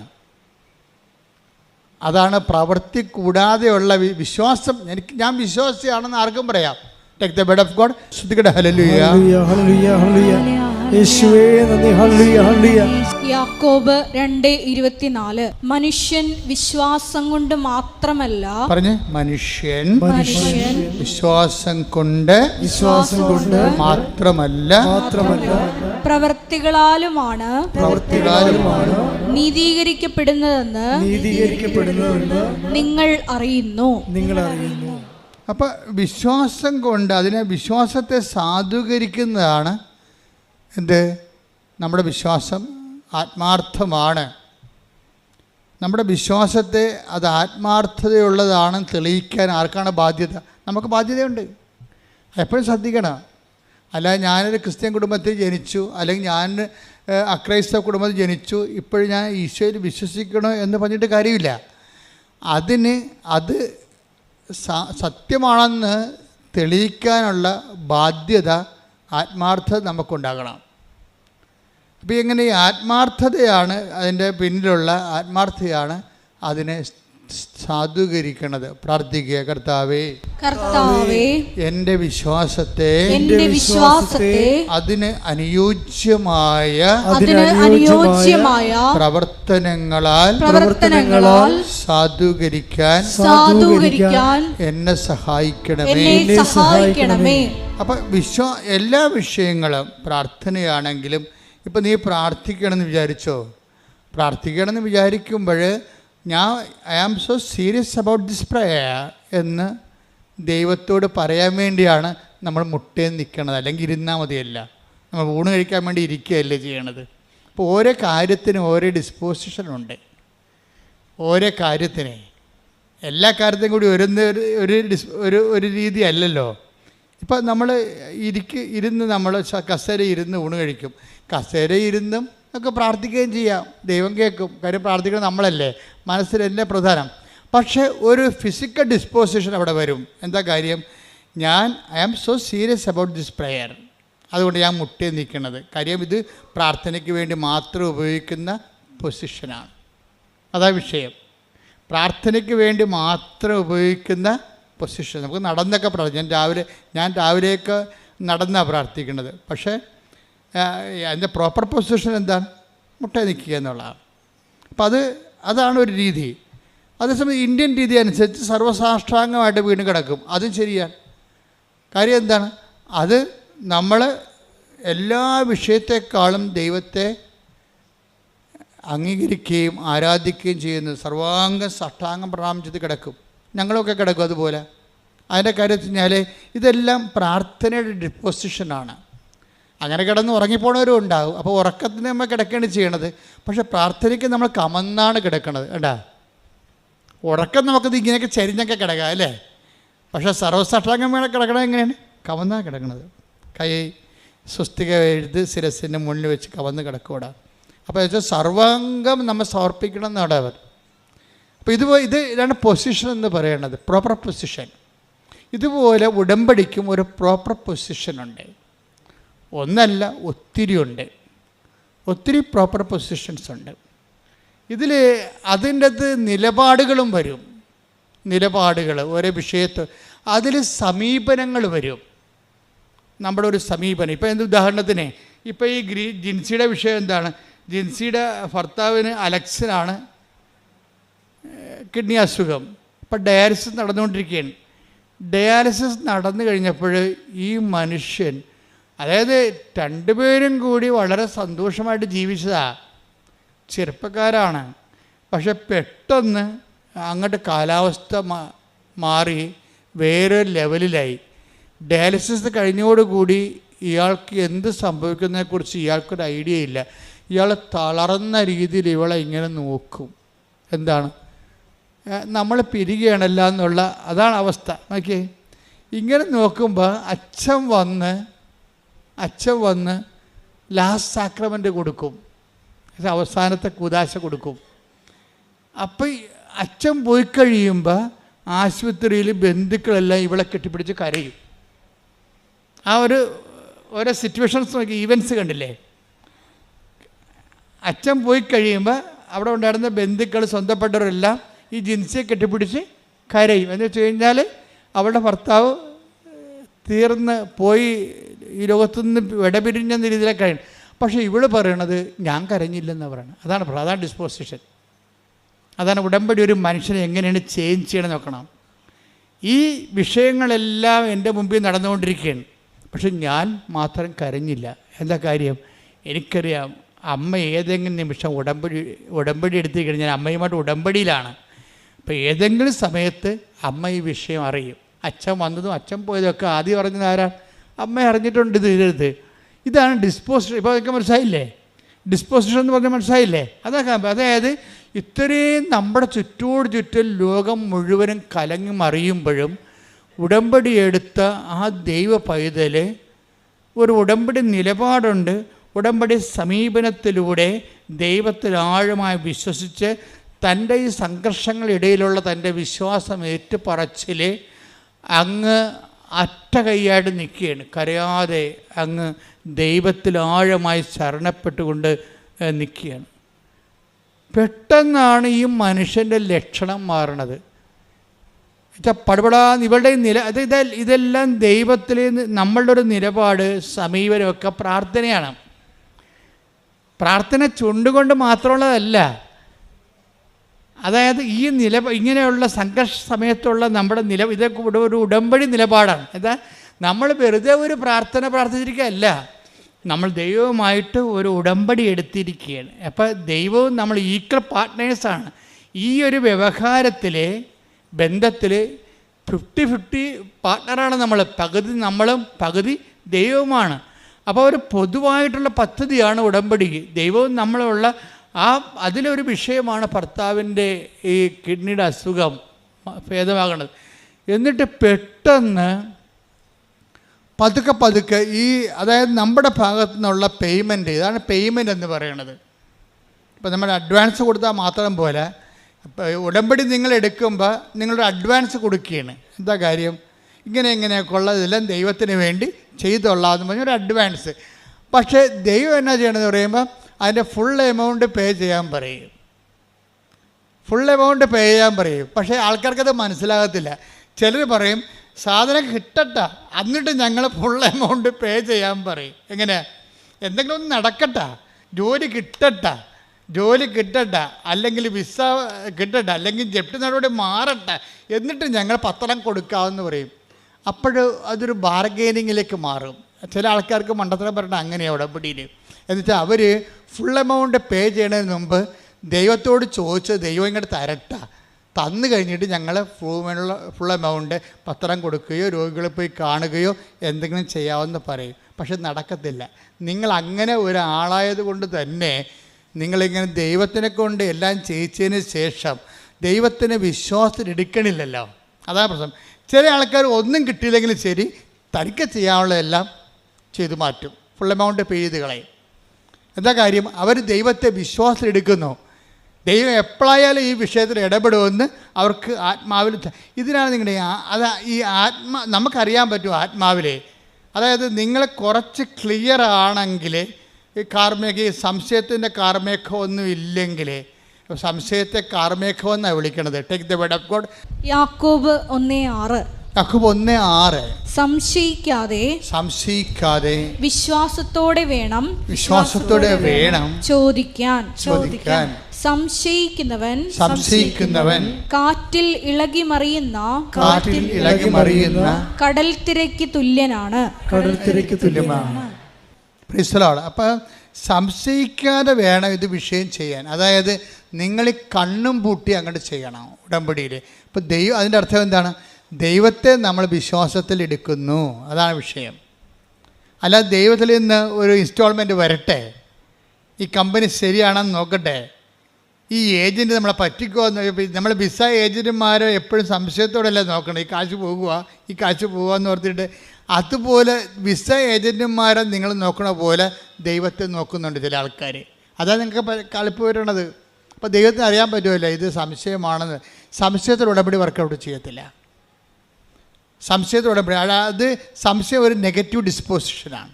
അതാണ് പ്രവൃത്തി കൂടാതെയുള്ള വിശ്വാസം. ഞാൻ വിശ്വാസിയാണെന്ന് ആർക്കും പറയാം. Take the word of God. ശ്രുതികട ഹല്ലേലൂയ. ഹല്ലേലൂയ ഹല്ലേലൂയ. യേശുവേ നന്ദി. ഹല്ലേലൂയ ഹല്ലേലൂയ. യാക്കോബ് 2:24 മനുഷ്യൻ വിശ്വാസം കൊണ്ട് മാത്രമല്ല, പറഞ്ഞേ, മനുഷ്യൻ വിശ്വാസം കൊണ്ട് മാത്രമല്ല പ്രവൃത്തികളാലുമാണ് നീതീകരിക്കപ്പെടുന്നതെന്ന് നിങ്ങൾ അറിയുന്നു. അപ്പം വിശ്വാസം കൊണ്ട്, അതിനെ വിശ്വാസത്തെ സാധൂകരിക്കുന്നതാണ് എന്ത്? നമ്മുടെ വിശ്വാസം ആത്മാർത്ഥമാണ്. നമ്മുടെ വിശ്വാസത്തെ അത് ആത്മാർത്ഥതയുള്ളതാണെന്ന് തെളിയിക്കാൻ ആർക്കാണ് ബാധ്യത? നമുക്ക് ബാധ്യതയുണ്ട്. എപ്പോഴും ശ്രദ്ധിക്കണം. അല്ല ഞാനൊരു ക്രിസ്ത്യൻ കുടുംബത്തിൽ ജനിച്ചു, അല്ലെങ്കിൽ ഞാൻ അക്രൈസ്തവ കുടുംബത്തിൽ ജനിച്ചു, ഇപ്പോഴും ഞാൻ ഈശോയിൽ വിശ്വസിക്കണോ എന്ന് പറഞ്ഞിട്ട് കാര്യമില്ല. അത് സത്യമാണെന്ന് തെളിയിക്കാനുള്ള ബാധ്യത, ആത്മാർത്ഥത നമുക്കുണ്ടാകണം. അപ്പോൾ ഇങ്ങനെ ഈ ആത്മാർത്ഥതയാണ് അതിൻ്റെ പിന്നിലുള്ള ആത്മാർത്ഥതയാണ് അതിനെ സാധൂകരിക്കണത്. പ്രാർത്ഥിക്കുക, കർത്താവേ എൻ്റെ വിശ്വാസത്തെ അതിന് അനുയോജ്യമായ പ്രവർത്തനങ്ങളാൽ സാധൂകരിക്കാൻ എന്നെ സഹായിക്കണമേ. അപ്പം എല്ലാ വിഷയങ്ങളും പ്രാർത്ഥനയാണെങ്കിലും, ഇപ്പം നീ പ്രാർത്ഥിക്കണമെന്ന് വിചാരിക്കുമ്പോൾ I am so serious about this prayer എന്ന് ദൈവത്തോട് പറയാൻ വേണ്ടിയാണ് നമ്മൾ മുട്ടേന്ന് നിൽക്കണത്. അല്ലെങ്കിൽ ഇരുന്നാൽ മതിയല്ല, നമ്മൾ ഊണ് കഴിക്കാൻ വേണ്ടി ഇരിക്കുകയല്ലേ ചെയ്യണത്. അപ്പോൾ ഓരോ കാര്യത്തിനും ഓരോ ഡിസ്പോസിഷനുണ്ട്. ഓരോ കാര്യത്തിന് എല്ലാ കാര്യത്തിനും കൂടി ഒരു രീതി അല്ലല്ലോ. ഇപ്പം നമ്മൾ ഇരുന്ന് നമ്മൾ കസേര ഇരുന്ന് ഊണ് കഴിക്കും. കസേര ഇരുന്നും ഒക്കെ പ്രാർത്ഥിക്കുകയും ചെയ്യാം, ദൈവം കേൾക്കും. കാര്യം പ്രാർത്ഥിക്കണം നമ്മളല്ലേ, മനസ്സിലല്ലേ പ്രധാനം. പക്ഷേ ഒരു ഫിസിക്കൽ ഡിസ്പോസിഷൻ അവിടെ വരും. എന്താ കാര്യം? I am so serious about this prayer, അതുകൊണ്ട് ഞാൻ മുട്ടേ നിൽക്കുന്നത്. കാര്യം ഇത് പ്രാർത്ഥനയ്ക്ക് വേണ്ടി മാത്രം ഉപയോഗിക്കുന്ന പൊസിഷനാണ്. അതാ വിഷയം. പ്രാർത്ഥനയ്ക്ക് വേണ്ടി മാത്രം ഉപയോഗിക്കുന്ന പൊസിഷൻ. നമുക്ക് നടന്നൊക്കെ പ്രാർത്ഥിക്കാം. ഞാൻ രാവിലെയൊക്കെ നടന്നാണ് പ്രാർത്ഥിക്കുന്നത്. പക്ഷേ അതിൻ്റെ പ്രോപ്പർ പൊസിഷൻ എന്താണ്? മുട്ട നിൽക്കുക എന്നുള്ളതാണ്. അപ്പം അതാണ് ഒരു രീതി. അതേസമയം ഇന്ത്യൻ രീതി അനുസരിച്ച് സർവ്വസാഷ്ടാംഗമായിട്ട് വീണ് കിടക്കും. അതും ശരിയാണ്. കാര്യം എന്താണ്? അത് നമ്മൾ എല്ലാ വിഷയത്തെക്കാളും ദൈവത്തെ അംഗീകരിക്കുകയും ആരാധിക്കുകയും ചെയ്യുന്നത് സർവാംഗം സാഷ്ടാംഗം പ്രണാമം ചെയ്ത് കിടക്കും. ഞങ്ങളൊക്കെ കിടക്കും അതുപോലെ. അതിൻ്റെ കാര്യം വെച്ച് കഴിഞ്ഞാൽ ഇതെല്ലാം പ്രാർത്ഥനയുടെ ഡിപ്പോസിഷനാണ്. അങ്ങനെ കിടന്ന് ഉറങ്ങിപ്പോണവരും ഉണ്ടാകും. അപ്പോൾ ഉറക്കത്തിന് നമ്മൾ കിടക്കുകയാണ് ചെയ്യണത്. പക്ഷേ പ്രാർത്ഥനയ്ക്ക് നമ്മൾ കമന്നാണ് കിടക്കണത്. കേട്ടാ, ഉറക്കം നമുക്കത് ഇങ്ങനെയൊക്കെ ചരിഞ്ഞൊക്കെ കിടക്കാം അല്ലേ. പക്ഷേ സർവ്വസാഷ്ടാംഗം വേണം കിടക്കണത് എങ്ങനെയാണ്? കമന്നാണ് കിടക്കണത്. കൈ സ്വസ്തിക എഴുതി ശിരസിൻ്റെ മുന്നിൽ വെച്ച് കവന്ന് കിടക്കൂടാ. അപ്പോൾ വെച്ചാൽ സർവാംഗം നമ്മൾ സമർപ്പിക്കണം എന്നാണ് അവർ. അപ്പോൾ ഇതാണ് പൊസിഷൻ എന്ന് പറയണത്, പ്രോപ്പർ പൊസിഷൻ. ഇതുപോലെ ഉടമ്പടിക്കും ഒരു പ്രോപ്പർ പൊസിഷനുണ്ട്. ഒന്നല്ല, ഒത്തിരി പ്രോപ്പർ പൊസിഷൻസ് ഉണ്ട്. അതിൻ്റെ അകത്ത് നിലപാടുകളും വരും. ഓരോ വിഷയത്ത് അതിൽ സമീപനങ്ങൾ വരും. നമ്മുടെ ഒരു സമീപനം. ഇപ്പോൾ ഉദാഹരണത്തിന് ഇപ്പോൾ ഈ ജിൻസിയുടെ വിഷയം എന്താണ്? ജിൻസിയുടെ ഭർത്താവിന് അലക്സിനാണ് കിഡ്നി അസുഖം. ഇപ്പം ഡയാലിസിസ് നടന്നുകൊണ്ടിരിക്കുകയാണ്. ഡയാലിസിസ് നടന്നു കഴിഞ്ഞപ്പോൾ ഈ മനുഷ്യൻ, അതായത് രണ്ടുപേരും കൂടി വളരെ സന്തോഷമായിട്ട് ജീവിച്ചതാണ്, ചെറുപ്പക്കാരാണ്. പക്ഷെ പെട്ടെന്ന് അങ്ങോട്ട് കാലാവസ്ഥ മാറി വേറെ ലെവലിലായി. ഡയാലിസിസ് കഴിഞ്ഞോടുകൂടി ഇയാൾക്ക് എന്ത് സംഭവിക്കുന്നതിനെക്കുറിച്ച് ഇയാൾക്കൊരു ഐഡിയ ഇല്ല. ഇയാൾ തളർന്ന രീതിയിൽ ഇവളെ ഇങ്ങനെ നോക്കും. എന്താണ്, നമ്മൾ പിരികയാണല്ല എന്നുള്ള അതാണ് അവസ്ഥ. നോക്കിയേ, ഇങ്ങനെ നോക്കുമ്പോൾ അച്ഛൻ വന്ന് ലാസ്റ്റ് സാക്രമെൻ്റ് കൊടുക്കും, അവസാനത്തെ കൂദാശ കൊടുക്കും. അപ്പം അച്ഛൻ പോയി കഴിയുമ്പോൾ ആശുപത്രിയിൽ ബന്ധുക്കളെല്ലാം ഇവളെ കെട്ടിപ്പിടിച്ച് കരയും. ആ ഓരോ സിറ്റുവേഷൻസ് നോക്കി, ഈവൻസ് കണ്ടില്ലേ? അച്ഛൻ പോയി കഴിയുമ്പോൾ അവിടെ ഉണ്ടായിരുന്ന ബന്ധുക്കൾ, സ്വന്തപ്പെട്ടവരെല്ലാം ഈ ജിൻസിയെ കെട്ടിപ്പിടിച്ച് കരയും. എന്ന് വെച്ച് കഴിഞ്ഞാൽ അവളുടെ ഭർത്താവ് തീർന്ന് പോയി, ഈ ലോകത്തുനിന്ന് വിടപിരിഞ്ഞെന്ന രീതിയിലേക്ക് കഴിയും. പക്ഷേ ഇവള് പറയണത് ഞാൻ കരഞ്ഞില്ലെന്നാണ് പറയുന്നത്. അതാണ് ഡിസ്പോസിഷൻ. അതാണ് ഉടമ്പടി ഒരു മനുഷ്യനെ എങ്ങനെയാണ് ചേഞ്ച് ചെയ്യണം നോക്കണം. ഈ വിഷയങ്ങളെല്ലാം എൻ്റെ മുമ്പിൽ നടന്നുകൊണ്ടിരിക്കുകയാണ്, പക്ഷെ ഞാൻ മാത്രം കരഞ്ഞില്ല. എന്താ കാര്യം? എനിക്കറിയാം അമ്മ ഏതെങ്കിലും നിമിഷം ഉടമ്പടി എടുത്തിരിക്കണം. ഞാൻ അമ്മയുമായിട്ട് ഉടമ്പടിയിലാണ്. അപ്പോൾ ഏതെങ്കിലും സമയത്ത് അമ്മ ഈ വിഷയം അറിയും. അച്ഛൻ വന്നതും അച്ഛൻ പോയതൊക്കെ ആദ്യം പറഞ്ഞത് ആരാണ്? അമ്മ അറിഞ്ഞിട്ടുണ്ട് ഇത് ചെയ്തത്. ഇതാണ് ഡിസ്പോസിഷൻ. ഇപ്പോൾ അതൊക്കെ മനസ്സിലായില്ലേ? ഡിസ്പോസിഷൻ എന്ന് പറഞ്ഞാൽ മനസ്സിലായില്ലേ? അതൊക്കെ അതായത് ഇത്രയും നമ്മുടെ ചുറ്റും ലോകം മുഴുവനും കലങ്ങി മറിയുമ്പോഴും ഉടമ്പടി എടുത്ത ആ ദൈവ പൈതൽ ഒരു ഉടമ്പടി നിലപാടുണ്ട്. ഉടമ്പടി സമീപനത്തിലൂടെ ദൈവത്തിൽ ആഴമായി വിശ്വസിച്ച് തൻ്റെ ഈ സംഘർഷങ്ങളിടയിലുള്ള തൻ്റെ വിശ്വാസം ഏറ്റുപറച്ചിൽ അങ്ങ് അറ്റ കൈയായിട്ട് നിൽക്കുകയാണ്. കരയാതെ അങ്ങ് ദൈവത്തിൽ ആഴമായി ശരണപ്പെട്ടുകൊണ്ട് നിൽക്കുകയാണ്. പെട്ടെന്നാണ് ഈ മനുഷ്യൻ്റെ ലക്ഷണം മാറണത്. പടപടാ ഇവളുടെ ഇതെല്ലാം ദൈവത്തിൽ നമ്മളുടെ ഒരു നിലപാട്, സമീപനമൊക്കെ പ്രാർത്ഥനയാണ്. പ്രാർത്ഥന ചുണ്ടുകൊണ്ട് മാത്രമുള്ളതല്ല. അതായത് ഈ ഇങ്ങനെയുള്ള സംഘർഷ സമയത്തുള്ള നമ്മുടെ ഇതൊക്കെ ഒരു ഉടമ്പടി നിലപാടാണ്. എന്താ, നമ്മൾ വെറുതെ ഒരു പ്രാർത്ഥിച്ചിരിക്കുകയല്ല, നമ്മൾ ദൈവവുമായിട്ട് ഒരു ഉടമ്പടി എടുത്തിരിക്കുകയാണ്. അപ്പോൾ ദൈവവും നമ്മൾ ഈക്വൽ പാർട്ട്നേഴ്സാണ്. ഈ ഒരു വ്യവഹാരത്തിൽ, ബന്ധത്തിൽ 50-50 പാർട്ട്ണറാണ് നമ്മൾ. പകുതി നമ്മളും പകുതി ദൈവവുമാണ്. അപ്പോൾ ഒരു പൊതുവായിട്ടുള്ള പദ്ധതിയാണ് ഉടമ്പടി. ദൈവവും നമ്മളുള്ള അതിലൊരു വിഷയമാണ് ഭർത്താവിൻ്റെ ഈ കിഡ്നിയുടെ അസുഖം ഭേദമാകണത്. എന്നിട്ട് പെട്ടെന്ന് പതുക്കെ അതായത് നമ്മുടെ ഭാഗത്തു നിന്നുള്ള പേയ്മെൻറ്റ്, ഇതാണ് പേയ്മെൻറ്റ് എന്ന് പറയുന്നത്. ഇപ്പം നമ്മൾ അഡ്വാൻസ് കൊടുത്താൽ മാത്രം പോലെ, ഉടമ്പടി നിങ്ങൾ എടുക്കുമ്പോൾ നിങ്ങളുടെ അഡ്വാൻസ് കൊടുക്കുകയാണ്. എന്താ കാര്യം? ഇങ്ങനെയൊക്കെ ഉള്ളതെല്ലാം ദൈവത്തിന് വേണ്ടി ചെയ്തുകൊള്ളാമെന്ന് പറഞ്ഞൊരു അഡ്വാൻസ്. പക്ഷേ ദൈവം എന്നാ ചെയ്യണമെന്ന് പറയുമ്പോൾ അതിൻ്റെ ഫുൾ എമൗണ്ട് പേ ചെയ്യാൻ പറയും. പക്ഷേ ആൾക്കാർക്കത് മനസ്സിലാകത്തില്ല. ചിലർ പറയും സാധനം കിട്ടട്ട എന്നിട്ട് ഞങ്ങൾ ഫുൾ എമൗണ്ട് പേ ചെയ്യാൻ പറയും. എങ്ങനെ? എന്തെങ്കിലും ഒന്ന് നടക്കട്ട, ജോലി കിട്ടട്ട, അല്ലെങ്കിൽ വിസ കിട്ടട്ട, അല്ലെങ്കിൽ ജപ്തി നടപടി മാറട്ടെ, എന്നിട്ട് ഞങ്ങൾ പത്രം കൊടുക്കാമെന്ന് പറയും. അതൊരു ബാർഗെയിനിങ്ങിലേക്ക് മാറും. ചില ആൾക്കാർക്ക് മണ്ടത്തരം പറഞ്ഞാൽ അങ്ങനെയാണ് ഉടമ്പടിയിൽ. എന്നുവെച്ചാൽ അവർ ഫുൾ എമൗണ്ട് പേ ചെയ്യണതിന് മുമ്പ് ദൈവത്തോട് ചോദിച്ച് ദൈവം ഇങ്ങോട്ട് തന്നു കഴിഞ്ഞിട്ട് ഞങ്ങൾ ഫുൾ എമൗണ്ട് പത്രം കൊടുക്കുകയോ രോഗികളെ പോയി കാണുകയോ എന്തെങ്കിലും ചെയ്യാമെന്ന് പറയും. പക്ഷെ നടക്കത്തില്ല. നിങ്ങൾ അങ്ങനെ ഒരാളായത് കൊണ്ട് തന്നെ നിങ്ങളിങ്ങനെ ദൈവത്തിനെ കൊണ്ട് എല്ലാം ചെയ്യിച്ചതിന് ശേഷം ദൈവത്തിന് വിശ്വാസത്തിലെടുക്കണില്ലല്ലോ. അതാണ് പ്രശ്നം. ചില ആൾക്കാർ ഒന്നും കിട്ടിയില്ലെങ്കിലും ശരി, തനിക്ക് ചെയ്യാനുള്ളതെല്ലാം ചെയ്തു മാറ്റും, ഫുൾ എമൗണ്ട് പേ ചെയ്ത് കളയും. എന്താ കാര്യം? അവർ ദൈവത്തെ വിശ്വാസത്തിലെടുക്കുന്നു. ദൈവം എപ്പോഴായാലും ഈ വിഷയത്തിൽ ഇടപെടുമെന്ന് അവർക്ക് ആത്മാവിൽ. ഇതിനാണ് നിങ്ങളുടെ നമുക്കറിയാൻ പറ്റും ആത്മാവിൽ. അതായത് നിങ്ങൾ കുറച്ച് ക്ലിയർ ആണെങ്കിൽ ഈ സംശയത്തിൻ്റെ കാർമേഘം ഒന്നും ഇല്ലെങ്കിൽ, സംശയത്തെ കാർമേഘം എന്നാണ് വിളിക്കണത്. Take the word of God. യാക്കോബ് 1:6. യാക്കോബ് 1:6. സംശയിക്കാതെ വിശ്വാസത്തോടെ വേണം ചോദിക്കാൻ. സംശയിക്കുന്നവൻ കാറ്റിൽ ഇളകി മറിയുന്ന കടൽ തിരക്ക് തുല്യനാണ്. അപ്പം സംശയിക്കാതെ വേണം ഇത് വിഷയം ചെയ്യാൻ. അതായത് നിങ്ങൾ കണ്ണും പൂട്ടി അങ്ങോട്ട് ചെയ്യണം ഉടമ്പടിയിൽ. ഇപ്പം അതിൻ്റെ അർത്ഥം എന്താണ്? ദൈവത്തെ നമ്മൾ വിശ്വാസത്തിൽ എടുക്കുന്നു, അതാണ് വിഷയം. അല്ലാതെ ദൈവത്തിൽ നിന്ന് ഒരു ഇൻസ്റ്റാൾമെൻറ്റ് വരട്ടെ, ഈ കമ്പനി ശരിയാണെന്ന് നോക്കട്ടെ, ഈ ഏജൻറ്റ് നമ്മളെ പറ്റിക്കുമോ, നമ്മൾ വിസ ഏജൻറ്റുമാരെ എപ്പോഴും സംശയത്തോടെയല്ലേ നോക്കണം, ഈ കാശ് പോകുക എന്ന് ഓർത്തിട്ട്. അതുപോലെ വിസ ഏജൻറ്റുമാരെ നിങ്ങൾ നോക്കണ പോലെ ദൈവത്തെ നോക്കുന്നുണ്ട് ചില ആൾക്കാർ. അതാണ് നിങ്ങൾക്ക് കളിപ്പ് വരുന്നത്. അപ്പോൾ ദൈവത്തിന് അറിയാൻ പറ്റുമല്ലോ ഇത് സംശയമാണെന്ന്. സംശയത്തിൽ ഉടമ്പടി വർക്കൗട്ട് ചെയ്യത്തില്ല. സംശയത്തിൽ ഉടമ്പടി, അത് സംശയം ഒരു നെഗറ്റീവ് ഡിസ്പോസിഷനാണ്.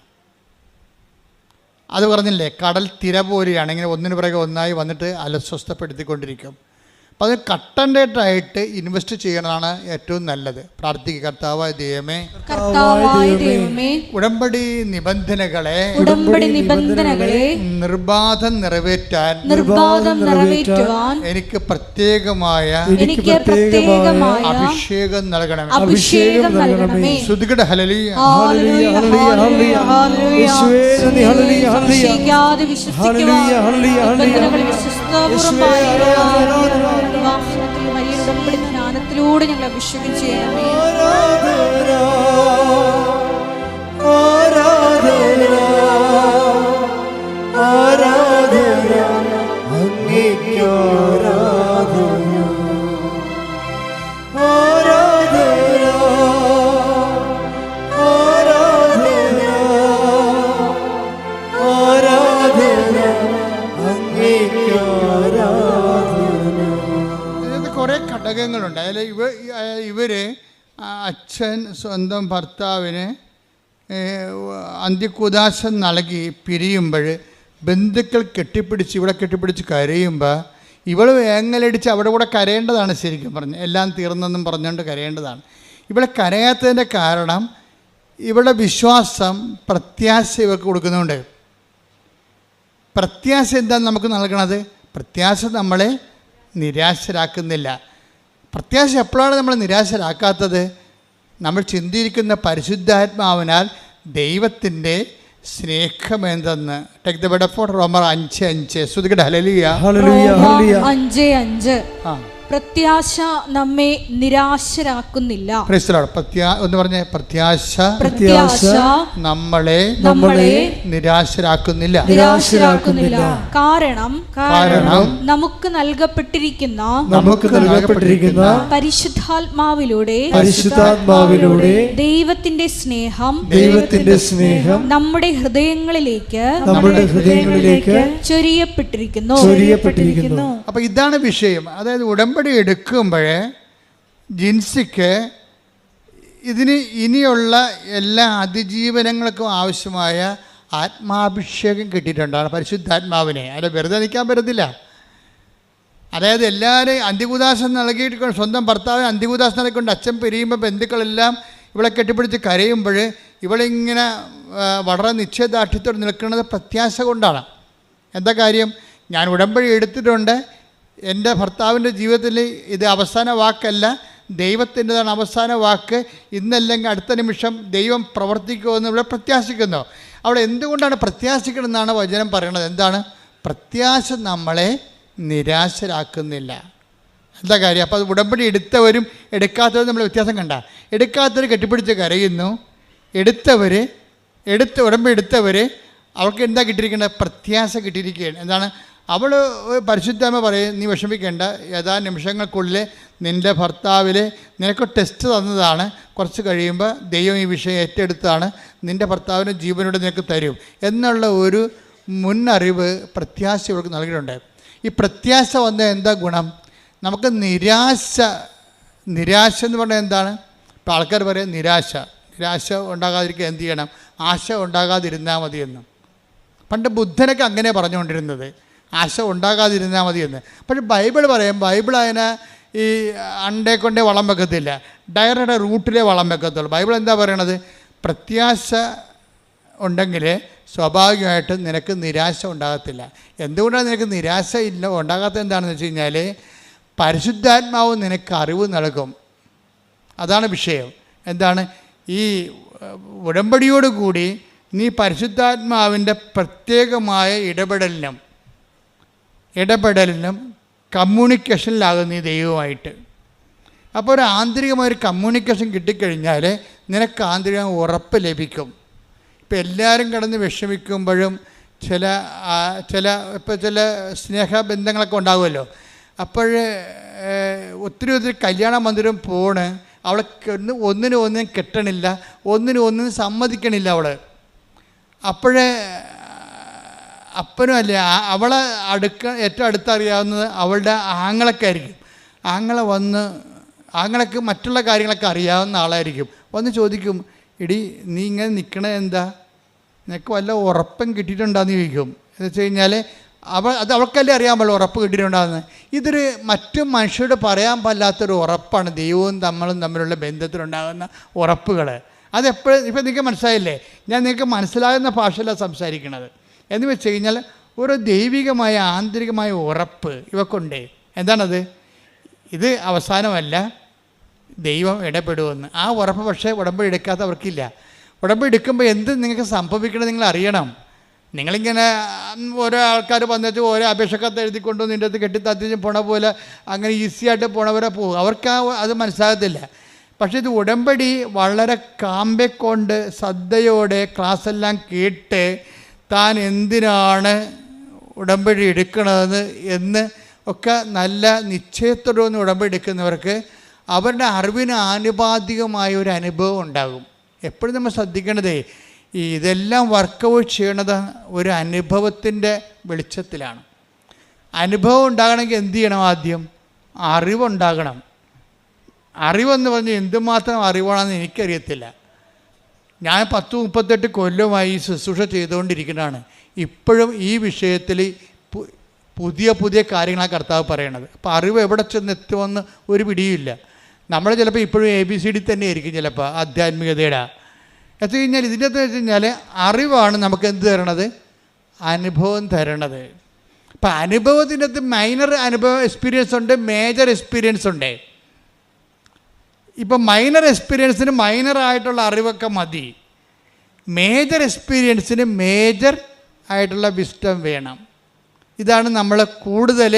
അത് പറഞ്ഞില്ലേ, കടൽ തിര പോലെയാണ്, ഇങ്ങനെ ഒന്നിനു പിറകെ ഒന്നായി വന്നിട്ട് അലസ്വസ്ഥപ്പെടുത്തിക്കൊണ്ടിരിക്കും. അപ്പോൾ അത് കട്ടൻഡേറ്റായിട്ട് ഇൻവെസ്റ്റ് ചെയ്യണതാണ് ഏറ്റവും നല്ലത്. പ്രാർത്ഥിക്കുക, കർത്താവായ ദൈവമേ, ഉടമ്പടി നിബന്ധനകളെ നിർബാധം നിറവേറ്റാൻ എനിക്ക് പ്രത്യേകമായ അഭിഷേകം നൽകണമേ. ശ്രുതികട ഹല്ലേലൂയ. ജ്ഞാനത്തിലൂടെ ഞങ്ങൾ അഭിഷേകം ചെയ്യണമേ. കുറേ ഘടകങ്ങളുണ്ട്. അതിൽ ഇവർ അച്ഛൻ സ്വന്തം ഭർത്താവിന് അന്ത്യകുദാശം നൽകി പിരിയുമ്പോൾ ബന്ധുക്കൾ ഇവിടെ കെട്ടിപ്പിടിച്ച് കരയുമ്പോൾ ഇവൾ വേങ്ങലടിച്ച് അവിടെ കൂടെ കരയേണ്ടതാണ്. ശരിക്കും പറഞ്ഞ് എല്ലാം തീർന്നെന്നും പറഞ്ഞുകൊണ്ട് കരയേണ്ടതാണ്. ഇവിടെ കരയാത്തതിൻ്റെ കാരണം ഇവളുടെ വിശ്വാസം, പ്രത്യാശ ഇവർക്ക് കൊടുക്കുന്നുണ്ട്. പ്രത്യാശ എന്താണ് നമുക്ക് നൽകണത്? പ്രത്യാശ നമ്മളെ നിരാശരാക്കുന്നില്ല. പ്രത്യാശ എപ്പോഴാണ് നമ്മൾ നിരാശരാക്കാത്തത്? നമ്മൾ ചിന്തിക്കുന്ന പരിശുദ്ധാത്മാവിനാൽ ദൈവത്തിൻ്റെ സ്നേഹമെന്തെന്ന്. ടേക്ക് ദ വേർഡ് ഓഫ് റോമർ 5:5. ശ്രുതികട ഹല്ലേലൂയ. 5:5. പ്രത്യാശ നമ്മെ നിരാശരാക്കുന്നില്ല. ഒന്ന് പറഞ്ഞേ, പ്രത്യാശ നമ്മളെ നിരാശരാക്കുന്നില്ല. കാരണം നമുക്ക് നൽകപ്പെട്ടിരിക്കുന്ന പരിശുദ്ധാത്മാവിലൂടെ ദൈവത്തിന്റെ സ്നേഹം നമ്മുടെ ഹൃദയങ്ങളിലേക്ക് ചൊരിയപ്പെട്ടിരിക്കുന്നു. അപ്പൊ ഇതാണ് വിഷയം. അതായത് ഉടമ്പടി എടുക്കുമ്പോഴേ ജിൻസിക്ക് ഇതിന് ഇനിയുള്ള എല്ലാ അതിജീവനങ്ങൾക്കും ആവശ്യമായ ആത്മാഭിഷേകം കിട്ടിയിട്ടുണ്ടാണ്, പരിശുദ്ധാത്മാവിനെ. അത് വെറുതെ നിൽക്കാൻ പറ്റത്തില്ല. അതായത് എല്ലാവരെയും അന്ത്യകുദാശം നൽകിയിട്ട് സ്വന്തം ഭർത്താവിന് അന്ത്യകുദാശം നൽകിക്കൊണ്ട് അച്ഛൻ പിരിയുമ്പോൾ ബന്ധുക്കളെല്ലാം ഇവളെ കെട്ടിപ്പിടിച്ച് കരയുമ്പോൾ ഇവളിങ്ങനെ വളരെ നിശ്ചയദാർഢ്യത്തോടെ നിൽക്കുന്നത് പ്രത്യാശ കൊണ്ടാണ്. എന്താ കാര്യം? ഞാൻ ഉടമ്പടി എടുത്തിട്ടുണ്ട്, എൻ്റെ ഭർത്താവിൻ്റെ ജീവിതത്തിൽ ഇത് അവസാന വാക്കല്ല, ദൈവത്തിൻ്റെതാണ് അവസാന വാക്ക്. ഇന്നല്ലെങ്കിൽ അടുത്ത നിമിഷം ദൈവം പ്രവർത്തിക്കുമെന്ന് ഇവിടെ പ്രത്യാശിക്കുന്നു. അവിടെ എന്തുകൊണ്ടാണ് പ്രത്യാശിക്കണമെന്നാണ് വചനം പറയുന്നത്. എന്താണ്? പ്രത്യാശ നമ്മളെ നിരാശരാക്കുന്നില്ല. എന്താ കാര്യം? അപ്പോൾ അത് ഉടമ്പടി എടുത്തവരും എടുക്കാത്തവരും നമ്മൾ വ്യത്യാസം കണ്ട. എടുക്കാത്തവർ കെട്ടിപ്പിടിച്ച് കരയുന്നു, ഉടമ്പടി എടുത്തവർ അവർക്ക് എന്താ കിട്ടിയിരിക്കേണ്ടത്? പ്രത്യാശ കിട്ടിയിരിക്കുകയാണ്. എന്താണ്? അവൾ പരിശുദ്ധാത്മ പറയും, നീ വിഷമിക്കേണ്ട, നിമിഷങ്ങൾക്കുള്ളിൽ നിൻ്റെ ഭർത്താവിൽ നിനക്ക് ടെസ്റ്റ് തന്നതാണ്, കുറച്ച് കഴിയുമ്പോൾ ദൈവം ഈ വിഷയം ഏറ്റെടുത്താണ്, നിൻ്റെ ഭർത്താവിന് ജീവനോട് നിനക്ക് തരും എന്നുള്ള ഒരു മുന്നറിവ് പ്രത്യാശ ഇവർക്ക് നൽകിയിട്ടുണ്ട്. ഈ പ്രത്യാശ വന്ന എന്താ ഗുണം? നമുക്ക് നിരാശ എന്ന് പറഞ്ഞാൽ എന്താണ്? ഇപ്പോൾ ആൾക്കാർ പറയും നിരാശ ഉണ്ടാകാതിരിക്കുക എന്ത് ചെയ്യണം? ആശ ഉണ്ടാകാതിരുന്നാൽ മതിയെന്ന്. പണ്ട് ബുദ്ധനൊക്കെ അങ്ങനെ പറഞ്ഞുകൊണ്ടിരുന്നത്, ആശ ഉണ്ടാകാതിരുന്നാൽ മതിയെന്ന്. പക്ഷേ ബൈബിൾ പറയും, ബൈബിൾ അതിനെ ഈ അണ്ടേ കൊണ്ടേ വളം വെക്കത്തില്ല, ഡയറക്റ്റ് റൂട്ടിലെ വളം വെക്കത്തുള്ളൂ. ബൈബിൾ എന്താ പറയണത്? പ്രത്യാശ ഉണ്ടെങ്കിൽ സ്വാഭാവികമായിട്ടും നിനക്ക് നിരാശ ഉണ്ടാകത്തില്ല. എന്തുകൊണ്ടാണ് നിനക്ക് നിരാശ ഉണ്ടാകാത്തത് എന്താണെന്ന് വെച്ച് കഴിഞ്ഞാൽ പരിശുദ്ധാത്മാവ് നിനക്ക് അറിവ് നൽകും. അതാണ് വിഷയം. എന്താണ്? ഈ ഉടമ്പടിയോടുകൂടി നീ പരിശുദ്ധാത്മാവിൻ്റെ പ്രത്യേകമായ ഇടപെടലിനും കമ്മ്യൂണിക്കേഷനിലാകും നീ ദൈവമായിട്ട്. അപ്പോൾ ഒരു ആന്തരികമായൊരു കമ്മ്യൂണിക്കേഷൻ കിട്ടിക്കഴിഞ്ഞാൽ നിനക്ക് ആന്തരിക ഉറപ്പ് ലഭിക്കും. ഇപ്പം എല്ലാവരും കിടന്ന് വിഷമിക്കുമ്പോഴും ചില സ്നേഹബന്ധങ്ങളൊക്കെ ഉണ്ടാകുമല്ലോ. അപ്പോൾ ഒത്തിരി കല്യാണ മന്ദിരം പോണ്, അവളെ ഒന്നിനും കെട്ടണില്ല, ഒന്നിനും സമ്മതിക്കണില്ല അവൾ. അപ്പോഴേ അപ്പനും അല്ലേ അവളെ ഏറ്റവും അടുത്തറിയാവുന്നത് അവളുടെ ആങ്ങളൊക്കെ ആങ്ങളൊക്കെ മറ്റുള്ള കാര്യങ്ങളൊക്കെ അറിയാവുന്ന ആളായിരിക്കും. വന്ന് ചോദിക്കും, എടി നീ ഇങ്ങനെ നിൽക്കണത് എന്താ, നിനക്ക് വല്ല ഉറപ്പം കിട്ടിയിട്ടുണ്ടാന്ന് ചോദിക്കും. എന്ന് വെച്ച് കഴിഞ്ഞാൽ അവൾക്കല്ലേ അറിയാൻ പാടില്ല ഉറപ്പ് കിട്ടിയിട്ടുണ്ടാകുന്നത്. ഇതൊരു മറ്റു മനുഷ്യരോട് പറയാൻ പാടില്ലാത്തൊരു ഉറപ്പാണ് ദൈവവും നമ്മളും തമ്മിലുള്ള ബന്ധത്തിലുണ്ടാകുന്ന ഉറപ്പുകൾ. അതെപ്പോഴും ഇപ്പം നിങ്ങൾക്ക് മനസ്സിലായില്ലേ, ഞാൻ നിങ്ങൾക്ക് മനസ്സിലാകുന്ന ഭാഷയിലാണ് സംസാരിക്കുന്നത്. എന്ന് വെച്ച് കഴിഞ്ഞാൽ ഒരു ദൈവികമായ ആന്തരികമായ ഉറപ്പ് ഇവക്കുണ്ട്. എന്താണത്? ഇത് അവസാനമല്ല, ദൈവം ഇടപെടുമെന്ന്. ആ ഉറപ്പ് പക്ഷേ ഉടമ്പടി എടുക്കാത്തവർക്കില്ല. ഉടമ്പടി എടുക്കുമ്പോൾ എന്ത് നിങ്ങൾക്ക് സംഭവിക്കണം നിങ്ങൾ അറിയണം. നിങ്ങളിങ്ങനെ ഓരോ ആൾക്കാർ വന്നിട്ട് ഓരോ അപേക്ഷക്കത്ത് എഴുതിക്കൊണ്ടു നിൻ്റെ അടുത്ത് കെട്ടിത്തത്തിച്ച് പോണ പോലെ അങ്ങനെ ഈസിയായിട്ട് പോണവരെ പോകും. അവർക്ക് അത് മനസ്സിലാകത്തില്ല. പക്ഷേ ഇത് ഉടമ്പടി വളരെ കാമ്പെക്കൊണ്ട് ശ്രദ്ധയോടെ ക്ലാസ്സെല്ലാം കേട്ട് താൻ എന്തിനാണ് ഉടമ്പടി എടുക്കണതെന്ന് എന്ന് ഒക്കെ നല്ല നിശ്ചയത്തോടെ ഉടമ്പടി എടുക്കുന്നവർക്ക് അവരുടെ അറിവിന് ആനുപാതികമായ ഒരു അനുഭവം ഉണ്ടാകും. എപ്പോഴും നമ്മൾ ശ്രദ്ധിക്കേണ്ടതേ ഇതെല്ലാം വർക്കൗട്ട് ചെയ്യണത് ഒരു അനുഭവത്തിൻ്റെ വെളിച്ചത്തിലാണ്. അനുഭവം ഉണ്ടാകണമെങ്കിൽ എന്ത് ചെയ്യണം? ആദ്യം അറിവുണ്ടാകണം. അറിവെന്ന് പറഞ്ഞാൽ എന്തുമാത്രം അറിവാണെന്ന് എനിക്കറിയത്തില്ല. ഞാൻ 10-38 കൊല്ലമായി ശുശ്രൂഷ ചെയ്തുകൊണ്ടിരിക്കുന്നതാണ്. ഇപ്പോഴും ഈ വിഷയത്തിൽ പുതിയ കാര്യങ്ങളാണ് കർത്താവ് പറയണത്. അപ്പോൾ അറിവ് എവിടെ ചെന്നെത്തുമെന്ന് ഒരു പിടിയുമില്ല. നമ്മൾ ചിലപ്പോൾ ഇപ്പോഴും ABCD തന്നെ ആയിരിക്കും ചിലപ്പോൾ ആധ്യാത്മികതയുടെ. എന്നു കഴിഞ്ഞാൽ ഇതിൻ്റെ അകത്ത് വെച്ച് കഴിഞ്ഞാൽ അറിവാണ് നമുക്ക് എന്ത് തരണത്? അനുഭവം തരണത്. അപ്പം അനുഭവത്തിൻ്റെ അകത്ത് മൈനർ എക്സ്പീരിയൻസ് ഉണ്ട്, മേജർ എക്സ്പീരിയൻസ് ഉണ്ട്. ഇപ്പം മൈനർ എക്സ്പീരിയൻസിന് മൈനറായിട്ടുള്ള അറിവൊക്കെ മതി. മേജർ എക്സ്പീരിയൻസിന് മേജർ ആയിട്ടുള്ള വിസ്റ്റം വേണം. ഇതാണ് നമ്മൾ കൂടുതൽ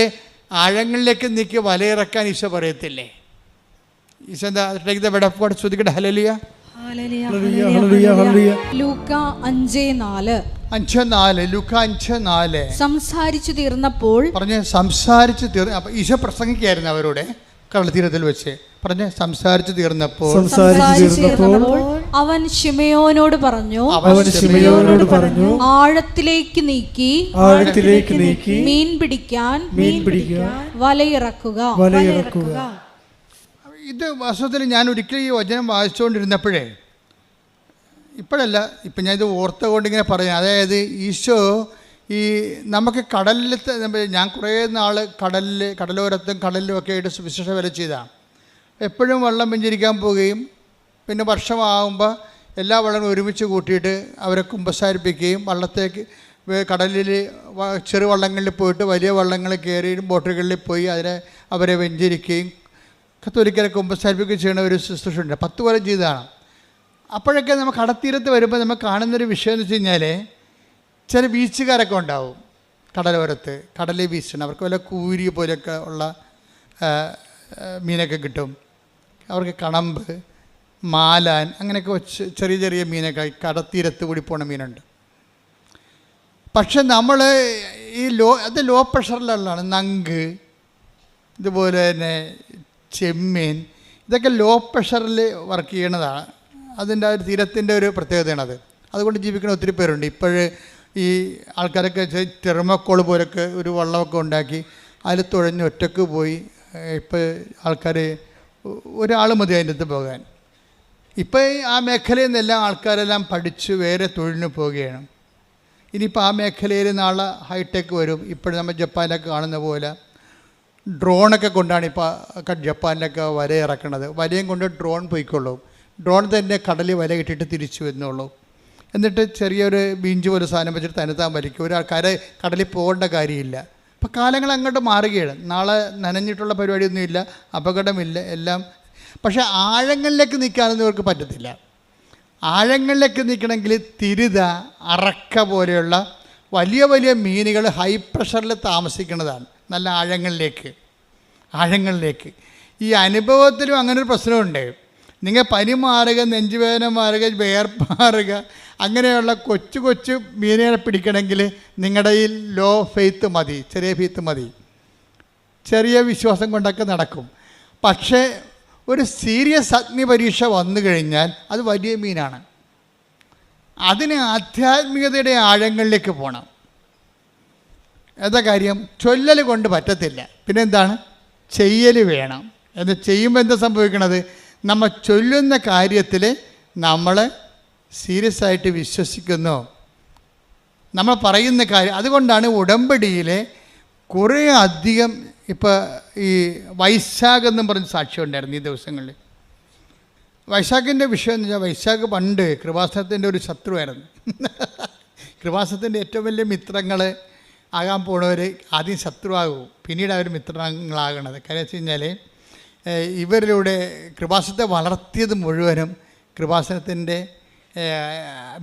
ആഴങ്ങളിലേക്ക് നീക്കി വലയിറക്കാൻ ഈശോ പറയത്തില്ലേ? ഈശോ എന്താ ശ്രദ്ധിക്കട്ടെ. ഹല്ലേലൂയ. ലൂക്ക 5:4 സംസാരിച്ചു തീർന്നപ്പോൾ സംസാരിച്ചു തീർന്ന ഈശോ പ്രസംഗിക്കായിരുന്നു അവരോട് കടൽത്തീരത്തിൽ വെച്ച്. സംസാരിച്ചു തീർന്നപ്പോൾ അവൻ ശിമയോനോട് പറഞ്ഞു, ആഴത്തിലേക്ക് നീക്കി മീൻ പിടിക്കാൻ വലയിറക്കുക. ഇത് വാസ്തവത്തിൽ ഞാൻ ഒരിക്കലും ഈ വചനം വായിച്ചുകൊണ്ടിരുന്നപ്പോഴേ, ഇപ്പോഴല്ല, ഇപ്പം ഞാനിത് ഓർത്തുകൊണ്ട് ഇങ്ങനെ പറയാം. അതായത് ഈശോ ഈ നമുക്ക് കടലിലത്തെ ഞാൻ കുറേ നാൾ കടലോരത്തും കടലിലും ഒക്കെ ആയിട്ട് വിശേഷ വരെ ചെയ്താണ്. എപ്പോഴും വെള്ളം പിഞ്ചിരിക്കാൻ പോവുകയും പിന്നെ വർഷമാകുമ്പോൾ എല്ലാ വെള്ളങ്ങളും ഒരുമിച്ച് കൂട്ടിയിട്ട് അവരെ കുമ്പസാരിപ്പിക്കുകയും വള്ളത്തേക്ക് കടലിൽ ചെറുവള്ളങ്ങളിൽ പോയിട്ട് വലിയ വള്ളങ്ങളിൽ കയറിയും ബോട്ടുകളിൽ പോയി അവരെ വെഞ്ചരിക്കുകയും കത്തോലിക്കരെ കുമ്പസാരിപ്പിക്കുകയും ചെയ്യുന്ന ഒരു ശുശ്രൂഷയുണ്ട്. 10 കൊല്ലം ചെയ്തതാണ്. അപ്പോഴൊക്കെ നമുക്ക് കടത്തീരത്ത് വരുമ്പോൾ നമുക്ക് കാണുന്നൊരു വിഷയം എന്ന് വെച്ച് കഴിഞ്ഞാൽ ചില ബീച്ചുകാരൊക്കെ ഉണ്ടാവും കടലോരത്ത്, കടലിൽ ബീച്ചാണ്. അവർക്ക് വല്ല കൂരി പോലെയൊക്കെ ഉള്ള മീനൊക്കെ കിട്ടും. അവർക്ക് കണമ്പ്, മാലാൻ അങ്ങനെയൊക്കെ ചെറിയ മീനൊക്കെ കടത്തീരത്ത് കൂടി പോണ മീനുണ്ട്. പക്ഷെ നമ്മൾ ഈ ലോ പ്രഷറിലുള്ളതാണ്. നങ്ക്, ഇതുപോലെ തന്നെ ചെമ്മീൻ, ഇതൊക്കെ ലോ പ്രഷറിൽ വർക്ക് ചെയ്യണതാണ്. അതിൻ്റെ ഒരു തീരത്തിൻ്റെ ഒരു പ്രത്യേകതയാണത്. അതുകൊണ്ട് ജീവിക്കുന്ന ഒത്തിരി പേരുണ്ട്. ഇപ്പോഴ് ഈ ആൾക്കാരൊക്കെ തെർമോക്കോൾ പോലൊക്കെ ഒരു വള്ളമൊക്കെ ഉണ്ടാക്കി അതിൽ തുഴഞ്ഞ് ഒറ്റക്ക് പോയി. ഇപ്പോൾ ആൾക്കാർ ഒരാൾ മതി അതിൻ്റെ അടുത്ത് പോകാൻ. ഇപ്പോൾ ആ മേഖലയിൽ നിന്നെല്ലാം ആൾക്കാരെല്ലാം പഠിച്ച് വേറെ തൊഴിലിന് പോവുകയാണ്. ഇനിയിപ്പോൾ ആ മേഖലയിൽ നാളെ ഹൈടെക് വരും. ഇപ്പോഴും നമ്മൾ ജപ്പാനിലൊക്കെ കാണുന്ന പോലെ ഡ്രോണൊക്കെ കൊണ്ടാണ് ഇപ്പോൾ ജപ്പാനിലൊക്കെ വല ഇറക്കണത്. വലയും കൊണ്ട് ഡ്രോൺ പോയിക്കൊള്ളും. ഡ്രോൺ തന്നെ കടലിൽ വല ഇട്ടിട്ട് തിരിച്ചു വരുന്നുള്ളൂ. എന്നിട്ട് ചെറിയൊരു ബീഞ്ച് പോലെ സാധനം വെച്ചിട്ട് തന്നെത്താൻ വലിക്കും. ഒരു കടലിൽ പോകേണ്ട കാര്യമില്ല. അപ്പോൾ കാലങ്ങൾ അങ്ങോട്ട് മാറുകയാണ്. നാളെ നനഞ്ഞിട്ടുള്ള പരിപാടിയൊന്നുമില്ല, അപകടമില്ല, എല്ലാം. പക്ഷേ ആഴങ്ങളിലേക്ക് നിൽക്കാനൊന്നും ഇവർക്ക് പറ്റത്തില്ല. ആഴങ്ങളിലേക്ക് നിൽക്കണമെങ്കിൽ തിരുത, അറക്ക പോലെയുള്ള വലിയ വലിയ മീനുകൾ ഹൈ പ്രഷറിൽ താമസിക്കുന്നതാണ്. നല്ല ആഴങ്ങളിലേക്ക്. ഈ അനുഭവത്തിലും അങ്ങനൊരു പ്രശ്നമുണ്ട്. നിങ്ങൾ പനി മാറുക, നെഞ്ചുവേദന മാറുക, വേർപ്പാറുക, അങ്ങനെയുള്ള കൊച്ചു മീനുകളെ പിടിക്കണമെങ്കിൽ നിങ്ങളുടെ ഈ ലോ ഫെയ്ത്ത് മതി, ചെറിയ ഫെയ്ത്ത് മതി, ചെറിയ വിശ്വാസം കൊണ്ടൊക്കെ നടക്കും. പക്ഷേ ഒരു സീരിയസ് അഗ്നി പരീക്ഷ വന്നു കഴിഞ്ഞാൽ അത് വലിയ മീനാണ്. അതിന് ആധ്യാത്മികതയുടെ ആഴങ്ങളിലേക്ക് പോകണം. എന്താ കാര്യം? ചൊല്ലൽ കൊണ്ട് പറ്റത്തില്ല. പിന്നെ എന്താണ്? ചെയ്യൽ വേണം. എന്ന് ചെയ്യുമ്പോൾ എന്താ സംഭവിക്കണത്? നമ്മൾ ചൊല്ലുന്ന കാര്യത്തിൽ നമ്മൾ സീരിയസ് ആയിട്ട് വിശ്വസിക്കുന്നു, നമ്മൾ പറയുന്ന കാര്യം. അതുകൊണ്ടാണ് ഉടമ്പടിയിലെ കുറേ അധികം, ഇപ്പോൾ ഈ വൈശാഖ് എന്നും പറഞ്ഞ് സാക്ഷ്യം ഉണ്ടായിരുന്നു ഈ ദിവസങ്ങളിൽ. വൈശാഖിൻ്റെ വിഷയം എന്ന് വെച്ചാൽ, വൈശാഖ് പണ്ട് കൃപാസനത്തിൻ്റെ ഒരു ശത്രുവായിരുന്നു. കൃപാസനത്തിൻ്റെ ഏറ്റവും വലിയ മിത്രങ്ങൾ ആകാൻ പോണവർ ആദ്യം ശത്രുവാകും, പിന്നീട് അവർ മിത്രങ്ങളാകണത്. കാര്യം വെച്ച് കഴിഞ്ഞാൽ ഇവരിലൂടെ കൃപാസനത്തെ വളർത്തിയത് മുഴുവനും കൃപാസനത്തിൻ്റെ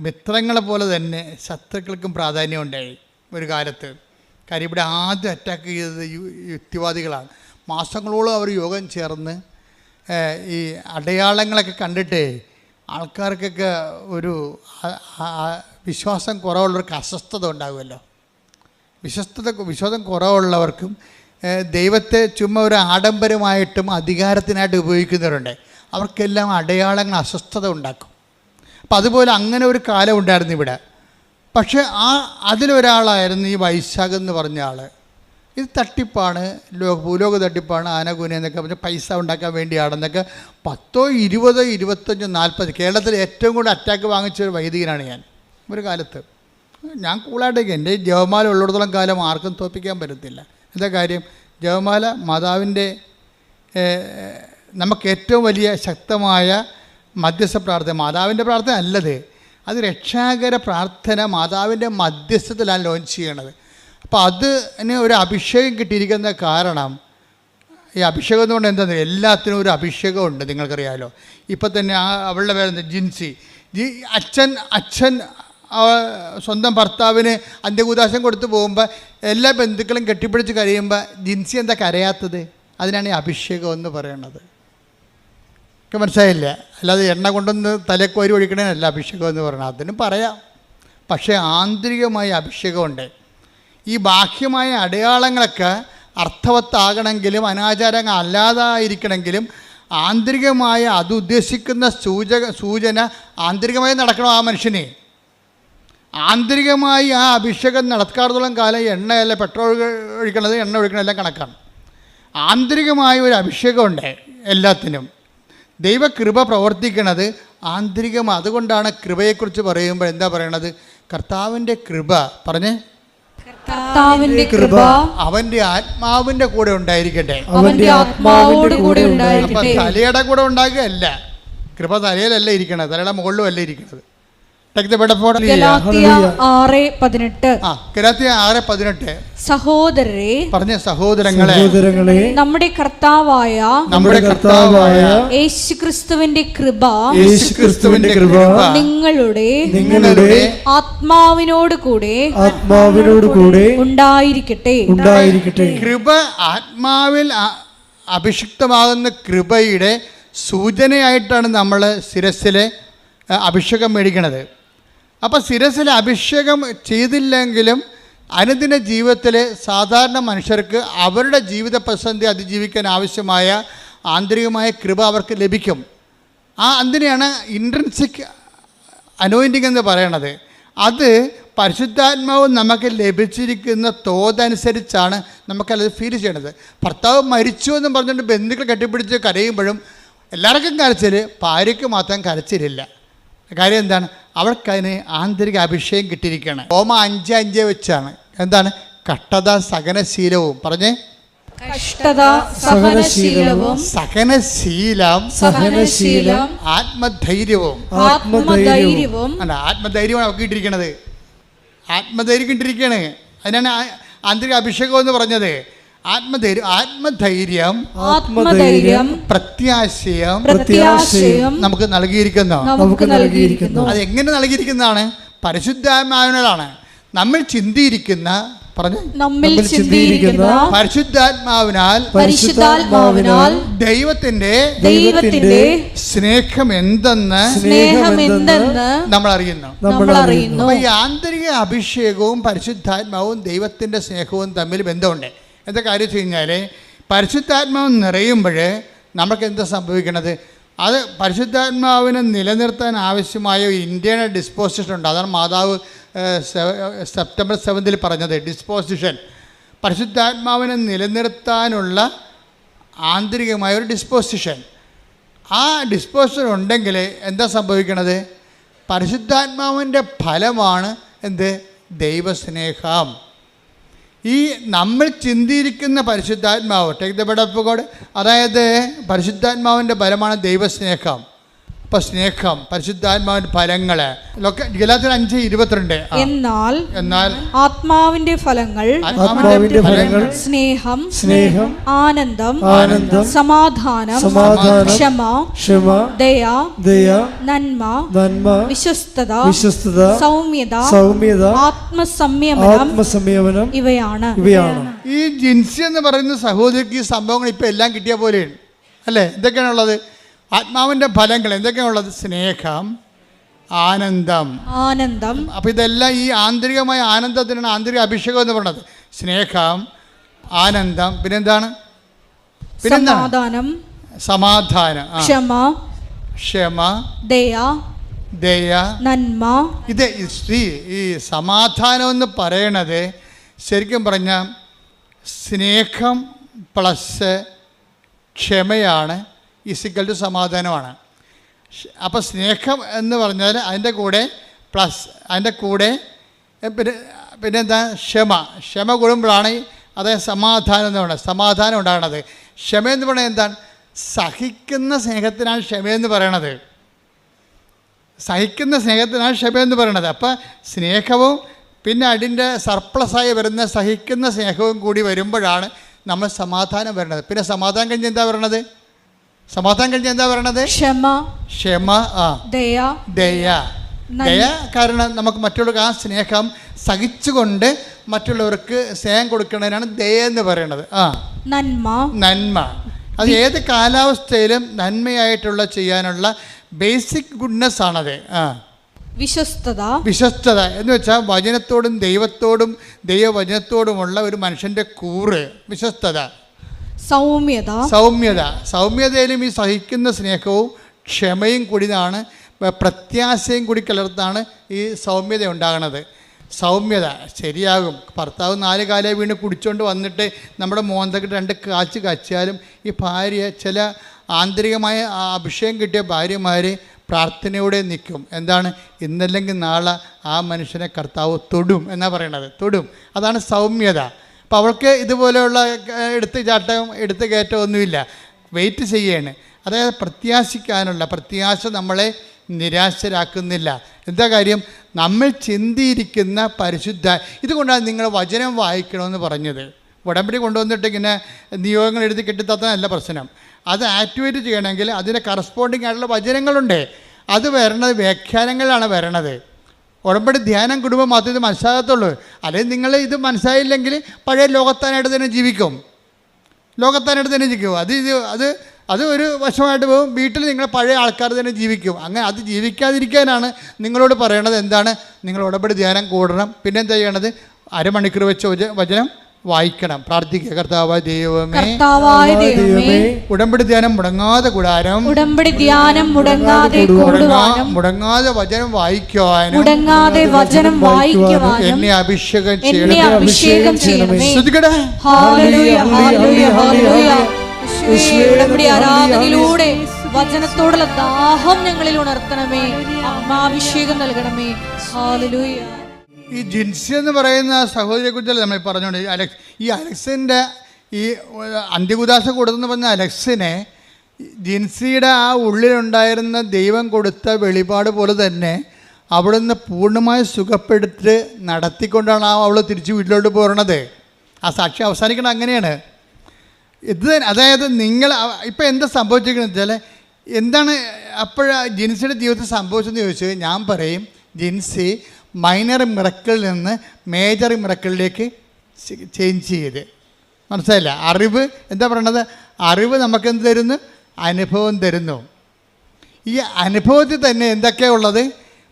മിത്രങ്ങളെ പോലെ തന്നെ ശത്രുക്കൾക്കും പ്രാധാന്യം ഉണ്ടായി ഒരു കാലത്ത്. കാര്യം ഇവിടെ ആദ്യം അറ്റാക്ക് ചെയ്തത് യുക്തിവാദികളാണ്. മാസങ്ങളോളം അവർ യോഗം ചേർന്ന് ഈ അടയാളങ്ങളൊക്കെ കണ്ടിട്ട് ആൾക്കാർക്കൊക്കെ ഒരു വിശ്വാസം കുറവുള്ളവർക്ക് അസ്വസ്ഥത ഉണ്ടാകുമല്ലോ. വിശ്വാസം കുറവുള്ളവർക്കും ദൈവത്തെ ചുമ്മാ ഒരു ആഡംബരമായിട്ടും അധികാരത്തിനായിട്ട് ഉപയോഗിക്കുന്നവരുണ്ട്. അവർക്കെല്ലാം അടയാളങ്ങൾ അസ്വസ്ഥത ഉണ്ടാക്കും. അപ്പം അതുപോലെ അങ്ങനെ ഒരു കാലം ഉണ്ടായിരുന്നു ഇവിടെ. പക്ഷേ അതിലൊരാളായിരുന്നു ഈ വൈശാഖ് എന്ന് പറഞ്ഞ ആൾ. ഇത് തട്ടിപ്പാണ്, ഭൂലോക തട്ടിപ്പാണ്, ആനകൂന എന്നൊക്കെ പറഞ്ഞ് പൈസ ഉണ്ടാക്കാൻ വേണ്ടിയാണെന്നൊക്കെ 10, 20, 25, 40 കേരളത്തിൽ ഏറ്റവും കൂടുതൽ അറ്റാക്ക് വാങ്ങിച്ച ഒരു വൈദികനാണ് ഞാൻ ഒരു കാലത്ത്. ഞാൻ കൂളായിട്ടേക്ക് എൻ്റെ ജപമാല ഉള്ളിടത്തോളം കാലം ആർക്കും തോൽപ്പിക്കാൻ പറ്റത്തില്ല. എന്താ കാര്യം? ജപമാല മാതാവിൻ്റെ നമുക്ക് ഏറ്റവും വലിയ ശക്തമായ മധ്യസ്ഥ പ്രാർത്ഥന. മാതാവിൻ്റെ പ്രാർത്ഥന അല്ലത്, അത് രക്ഷാകര പ്രാർത്ഥന മാതാവിൻ്റെ മധ്യസ്ഥത്തിലാണ് ലോഞ്ച് ചെയ്യണത്. അപ്പോൾ അതിന് ഒരു അഭിഷേകം കിട്ടിയിരിക്കുന്ന കാരണം, ഈ അഭിഷേകം എന്നുകൊണ്ട് എന്താണെന്ന്, എല്ലാത്തിനും ഒരു അഭിഷേകമുണ്ട്. നിങ്ങൾക്കറിയാമല്ലോ. ഇപ്പം തന്നെ അവളുടെ പേരെന്താ? ജിൻസി. അച്ഛൻ സ്വന്തം ഭർത്താവിന് അന്ത്യകൂദാശം കൊടുത്ത് പോകുമ്പോൾ എല്ലാ ബന്ധുക്കളും കെട്ടിപ്പിടിച്ച് കരയുമ്പോൾ ജിൻസി എന്താ കരയാത്തത്? അതിനാണ് ഈ അഭിഷേകം എന്ന് പറയണത്. ഒക്കെ മനസ്സിലായില്ല? അല്ലാതെ എണ്ണ കൊണ്ടൊന്ന് തലക്കോരി ഒഴിക്കണേനല്ല അഭിഷേകം എന്ന് പറയണത്. അതിനും പറയാം. പക്ഷേ ആന്തരികമായ അഭിഷേകമുണ്ട്. ഈ ബാഹ്യമായ അടയാളങ്ങളൊക്കെ അർത്ഥവത്താകണമെങ്കിലും അനാചാരങ്ങൾ അല്ലാതായിരിക്കണമെങ്കിലും ആന്തരികമായ അത് ഉദ്ദേശിക്കുന്ന സൂചന ആന്തരികമായി നടക്കണം. ആ മനുഷ്യനെ ആന്തരികമായി ആ അഭിഷേകം നടക്കാറത്തോളം കാലം എണ്ണയല്ല, പെട്രോൾ ഒഴിക്കണത്, എണ്ണ ഒഴിക്കണതെല്ലാം കണക്കാണ്. ആന്തരികമായ ഒരു അഭിഷേകമുണ്ട് എല്ലാത്തിനും. ദൈവകൃപ പ്രവർത്തിക്കുന്നത് ആന്തരികമാണ്. അതുകൊണ്ടാണ് കൃപയെക്കുറിച്ച് പറയുമ്പോൾ എന്താ പറയണത്? കർത്താവിൻ്റെ കൃപ. പറഞ്ഞേ, കർത്താവിന്റെ കൃപ അവന്റെ ആത്മാവിന്റെ കൂടെ ഉണ്ടായിരിക്കട്ടെ. അവന്റെ ആത്മാവോട് കൂടെ ഉണ്ടായിരിക്കട്ടെ. അപ്പം തലയുടെ കൂടെ ഉണ്ടാകുകയല്ല. കൃപ തലയിലല്ല ഇരിക്കണത്, തലയുടെ മുകളിലും അല്ല ഇരിക്കുന്നത്. ഗലാത്യ 6:18 സഹോദരരെ, പറഞ്ഞ സഹോദരങ്ങളെ, നമ്മുടെ കർത്താവായ യേശുക്രിസ്തുവിന്റെ കൃപ നിങ്ങളുടെ ആത്മാവിനോട് കൂടെ ഉണ്ടായിരിക്കട്ടെ. കൃപ ആത്മാവിൽ അഭിഷിക്തമാകുന്ന കൃപയുടെ സൂചനയായിട്ടാണ് നമ്മൾ ശിരസ്സിലെ അഭിഷേകം മേടിക്കണത്. അപ്പോൾ ശിരസ്സിൽ അഭിഷേകം ചെയ്തില്ലെങ്കിലും അനുദിന ജീവിതത്തിൽ സാധാരണ മനുഷ്യർക്ക് അവരുടെ ജീവിത പ്രതിസന്ധി അതിജീവിക്കാൻ ആവശ്യമായ ആന്തരികമായ കൃപ അവർക്ക് ലഭിക്കും. അതിനെയാണ് ഇൻട്രിൻസിക് അനോയിൻറ്റിങ് എന്ന് പറയണത്. അത് പരിശുദ്ധാത്മാവ് നമുക്ക് ലഭിച്ചിരിക്കുന്ന തോതനുസരിച്ചാണ് നമുക്കത് ഫീൽ ചെയ്യണത്. ഭർത്താവ് മരിച്ചു എന്നും പറഞ്ഞുകൊണ്ട് ബന്ധുക്കൾ കെട്ടിപ്പിടിച്ച് കരയുമ്പോഴും എല്ലാവർക്കും കരച്ചിൽ, ഭാര്യയ്ക്ക് മാത്രം കരച്ചിലില്ല. കാര്യം എന്താണ്? അവർക്കതിന് ആന്തരിക അഭിഷേകം കിട്ടിയിരിക്കുകയാണ്. റോമ 5:5 വെച്ചാണ്. എന്താണ്? കഷ്ടത സഹനശീലവും. പറഞ്ഞേ, കഷ്ടത, സഹനശീലവും സഹനശീലം ആത്മധൈര്യവും അല്ല, ആത്മധൈര്യമാണ് അവർക്ക് ഇട്ടിരിക്കണത്. ആത്മധൈര്യം ഇട്ടിരിക്കുകയാണ്. അതിനാണ് ആന്തരിക അഭിഷേകം എന്ന് പറഞ്ഞത്. ആത്മധൈര്യം പ്രത്യാശയം നമുക്ക് നൽകിയിരിക്കുന്നു. അത് എങ്ങനെ നൽകിയിരിക്കുന്നതാണ്? പരിശുദ്ധാത്മാവിനാലാണ്. നമ്മൾ ചിന്തിയിരിക്കുന്ന പരിശുദ്ധാത്മാവിനാൽ ദൈവത്തിന്റെ സ്നേഹം എന്തെന്ന് നമ്മൾ അറിയുന്നു. അപ്പൊ ഈ ആന്തരിക അഭിഷേകവും പരിശുദ്ധാത്മാവും ദൈവത്തിന്റെ സ്നേഹവും തമ്മിൽ ബന്ധമുണ്ട്. എന്താ കാര്യം വെച്ച് കഴിഞ്ഞാൽ, പരിശുദ്ധാത്മാവ് നിറയുമ്പോൾ നമുക്ക് എന്താ സംഭവിക്കണത്? അത് പരിശുദ്ധാത്മാവിനെ നിലനിർത്താൻ ആവശ്യമായ ഒരു ഇന്റേണൽ ഡിസ്പോസിഷൻ ഉണ്ട്. അതാണ് മാതാവ് സെപ്റ്റംബർ 7 പറഞ്ഞത്. ഡിസ്പോസിഷൻ, പരിശുദ്ധാത്മാവിനെ നിലനിർത്താനുള്ള ആന്തരികമായ ഒരു ഡിസ്പോസിഷൻ. ആ ഡിസ്പോസിഷൻ ഉണ്ടെങ്കിൽ എന്താ സംഭവിക്കണത്? പരിശുദ്ധാത്മാവിൻ്റെ ഫലമാണ് എന്ത്? ദൈവസ്നേഹം. ഈ നമ്മൾ ചിന്തിയിരിക്കുന്ന പരിശുദ്ധാത്മാവ്, take the bed of God, അതായത് പരിശുദ്ധാത്മാവിൻ്റെ ഫലമാണ് ദൈവസ്നേഹം. അപ്പം സ്നേഹം, പരിശുദ്ധാത്മാവിൻ്റെ ഫലങ്ങൾ ഗലാത്യർ 5:22. എന്നാൽ ആത്മാവിന്റെ ഫലങ്ങൾ സ്നേഹം, ആനന്ദം, സമാധാനം, ക്ഷമ, ദയ, നന്മ, വിശ്വസ്തത, സൗമ്യത, ആത്മസംയമനം ഇവയാണ്. ഈ ജിൻസി എന്ന് പറയുന്ന സഹോദരിക്ക് ഈ സംഭവങ്ങൾ ഇപ്പം എല്ലാം കിട്ടിയ പോലെയാണ് അല്ലേ? എന്തൊക്കെയാണുള്ളത്? ആത്മാവിൻ്റെ ഫലങ്ങൾ എന്തൊക്കെയാണുള്ളത്? സ്നേഹം, ആനന്ദം. അപ്പം ഇതെല്ലാം ഈ ആന്തരികമായ ആനന്ദത്തിനാണ് ആന്തരിക അഭിഷേകം എന്ന് പറയുന്നത്. സ്നേഹം, ആനന്ദം, പിന്നെന്താണ്? സമാധാനം, ക്ഷമ, ദയ, നന്മ. ഇത് ഈ സമാധാനം എന്ന് പറയണത് ശരിക്കും പറഞ്ഞാൽ സ്നേഹം പ്ലസ് ക്ഷമയാണ് ഈക്വൽ ടു സമാധാനമാണ്. അപ്പോൾ സ്നേഹം എന്ന് പറഞ്ഞാൽ അതിൻ്റെ കൂടെ പ്ലസ് അതിൻ്റെ കൂടെ പിന്നെന്താ? ക്ഷമ കൂടുമ്പോഴാണ് അതായത് സമാധാനം എന്ന് പറയുന്നത്. സമാധാനം ഉണ്ടാകണത്. ക്ഷമ എന്ന് പറയുന്നത് എന്താണ്? സഹിക്കുന്ന സ്നേഹത്തിനാണ് ക്ഷമയെന്ന് പറയണത്. സഹിക്കുന്ന സ്നേഹത്തിനാണ് ക്ഷമയെന്ന് പറയണത്. അപ്പോൾ സ്നേഹവും പിന്നെ അതിൻ്റെ സർപ്ലസായി വരുന്ന സഹിക്കുന്ന സ്നേഹവും കൂടി വരുമ്പോഴാണ് നമ്മൾ സമാധാനം വരണത്. പിന്നെ സമാധാനം കഴിഞ്ഞ് എന്താ പറയണത്? ക്ഷമ, ദയ. കാരണം നമുക്ക് മറ്റുള്ളവർക്ക് ആ സ്നേഹം സഹിച്ചുകൊണ്ട് മറ്റുള്ളവർക്ക് സ്നേഹം കൊടുക്കുന്നതിനാണ് ദയ എന്ന് പറയുന്നത്. നന്മ. അത് ഏത് കാലാവസ്ഥയിലും നന്മയായിട്ടുള്ള ചെയ്യാനുള്ള ബേസിക് ഗുഡ്നെസ് ആണത്. വിശ്വസ്തത എന്ന് വെച്ചാൽ വചനത്തോടും ദൈവത്തോടും ദൈവവചനത്തോടുമുള്ള ഒരു മനുഷ്യൻ്റെ കൂറ് വിശ്വസ്തത. സൗമ്യതയിലും ഈ സഹിക്കുന്ന സ്നേഹവും ക്ഷമയും കൂടിയാണ്, പ്രത്യാശയും കൂടി കലർത്താണ് ഈ സൗമ്യത ഉണ്ടാകുന്നത്. സൗമ്യത ശരിയാകും. ഭർത്താവ് 4 കാലേ വീണ് കുടിച്ചുകൊണ്ട് വന്നിട്ട് നമ്മുടെ മോന്തക്ക് 2 കാച്ച് കച്ചാലും ഈ ഭാര്യ, ചില ആന്തരികമായ അഭിഷേകം കിട്ടിയ ഭാര്യമാർ പ്രാർത്ഥനയോടെ നിൽക്കും. എന്താണ്? ഇന്നല്ലെങ്കിൽ നാളെ ആ മനുഷ്യനെ കർത്താവ് തൊടും എന്നാണ് പറയണത്. തൊടും, അതാണ് സൗമ്യത. അപ്പോൾ അവൾക്ക് ഇതുപോലെയുള്ള എടുത്ത് കയറ്റമൊന്നുമില്ല, വെയിറ്റ് ചെയ്യാണ്. അതായത് പ്രത്യാശ നമ്മളെ നിരാശരാക്കുന്നില്ല. എന്താ കാര്യം? നമ്മൾ ചിന്തിയിരിക്കുന്ന പരിശുദ്ധ. ഇതുകൊണ്ടാണ് നിങ്ങൾ വചനം വായിക്കണമെന്ന് പറഞ്ഞത്. ഉടമ്പടി കൊണ്ടുവന്നിട്ട് ഇങ്ങനെ നിയോഗങ്ങൾ എഴുതി കെട്ടിത്തന്നല്ല പ്രശ്നം. അത് ആക്ടിവേറ്റ് ചെയ്യണമെങ്കിൽ അതിന് കറസ്പോണ്ടിങ് ആയിട്ടുള്ള വചനങ്ങളുണ്ട്. അത് വരണത് വ്യാഖ്യാനങ്ങളാണ് വരണത്. ഉടമ്പടി ധ്യാനം കുടുംബം മാത്രമേ ഇത് മനസ്സിലാകത്തുള്ളൂ. അല്ലെങ്കിൽ നിങ്ങൾ ഇത് മനസ്സിലായില്ലെങ്കിൽ പഴയ ലോകത്താനായിട്ട് തന്നെ ജീവിക്കും. അത് ഒരു വശമായിട്ട് പോകും. വീട്ടിൽ നിങ്ങൾ പഴയ ആൾക്കാർ തന്നെ ജീവിക്കും. അങ്ങനെ അത് ജീവിക്കാതിരിക്കാനാണ് നിങ്ങളോട് പറയണത്. എന്താണ്? നിങ്ങൾ ഉടമ്പടി ധ്യാനം കൂടണം. പിന്നെ എന്താ ചെയ്യണത്? അരമണിക്കൂർ വെച്ച് വചനം വായിക്കണം, പ്രാർത്ഥിക്കുക. കർത്താവായ ദൈവമേ, ഉടമ്പടി ധ്യാനം മുടങ്ങാതെ കൂടാനും മുടങ്ങാതെ വചനം വായിക്കുവാനും എന്നെ അഭിഷേകം ചെയ്യണം. ആരാധനയിലൂടെ വചനത്തോടുള്ള ദാഹം ഞങ്ങളിൽ ഉണർത്തണമേ. അഭിഷേകം നൽകണമേ. ഹല്ലേലൂയ. ഈ ജിൻസി എന്ന് പറയുന്ന സഹോദരിയെ കുറിച്ചല്ല നമ്മൾ പറഞ്ഞുകൊണ്ട് ഈ അലക്സിൻ്റെ ഈ അന്ത്യകുദാശ കൊടുത്തെന്ന് പറഞ്ഞ അലക്സിനെ ജിൻസിയുടെ ആ ഉള്ളിലുണ്ടായിരുന്ന ദൈവം കൊടുത്ത വെളിപാട് പോലെ തന്നെ അവിടുന്ന് പൂർണ്ണമായി സുഖപ്പെടുത്തി നടത്തിക്കൊണ്ടാണ് അവൾ തിരിച്ച് വീട്ടിലോട്ട് പോരണത്. ആ സാക്ഷ്യം അവസാനിക്കണം അങ്ങനെയാണ്. ഇത് അതായത് നിങ്ങൾ ഇപ്പം എന്താ സംഭവിച്ചിരിക്കുന്നത് വെച്ചാൽ എന്താണ് ജിൻസിയുടെ ജീവിതത്തിൽ സംഭവിച്ചതെന്ന് ചോദിച്ചാൽ ഞാൻ പറയും ജിൻസി മൈനർ മിറക്കിളിൽ നിന്ന് മേജർ മിറക്കിളിലേക്ക് ചേഞ്ച് ചെയ്ത്. മനസ്സിലായില്ല? അറിവ് എന്താ പറയണത്? അറിവ് നമുക്കെന്ത് തരുന്നു? അനുഭവം തരുന്നു. ഈ അനുഭവത്തിൽ തന്നെ എന്തൊക്കെയാണ് ഉള്ളത്?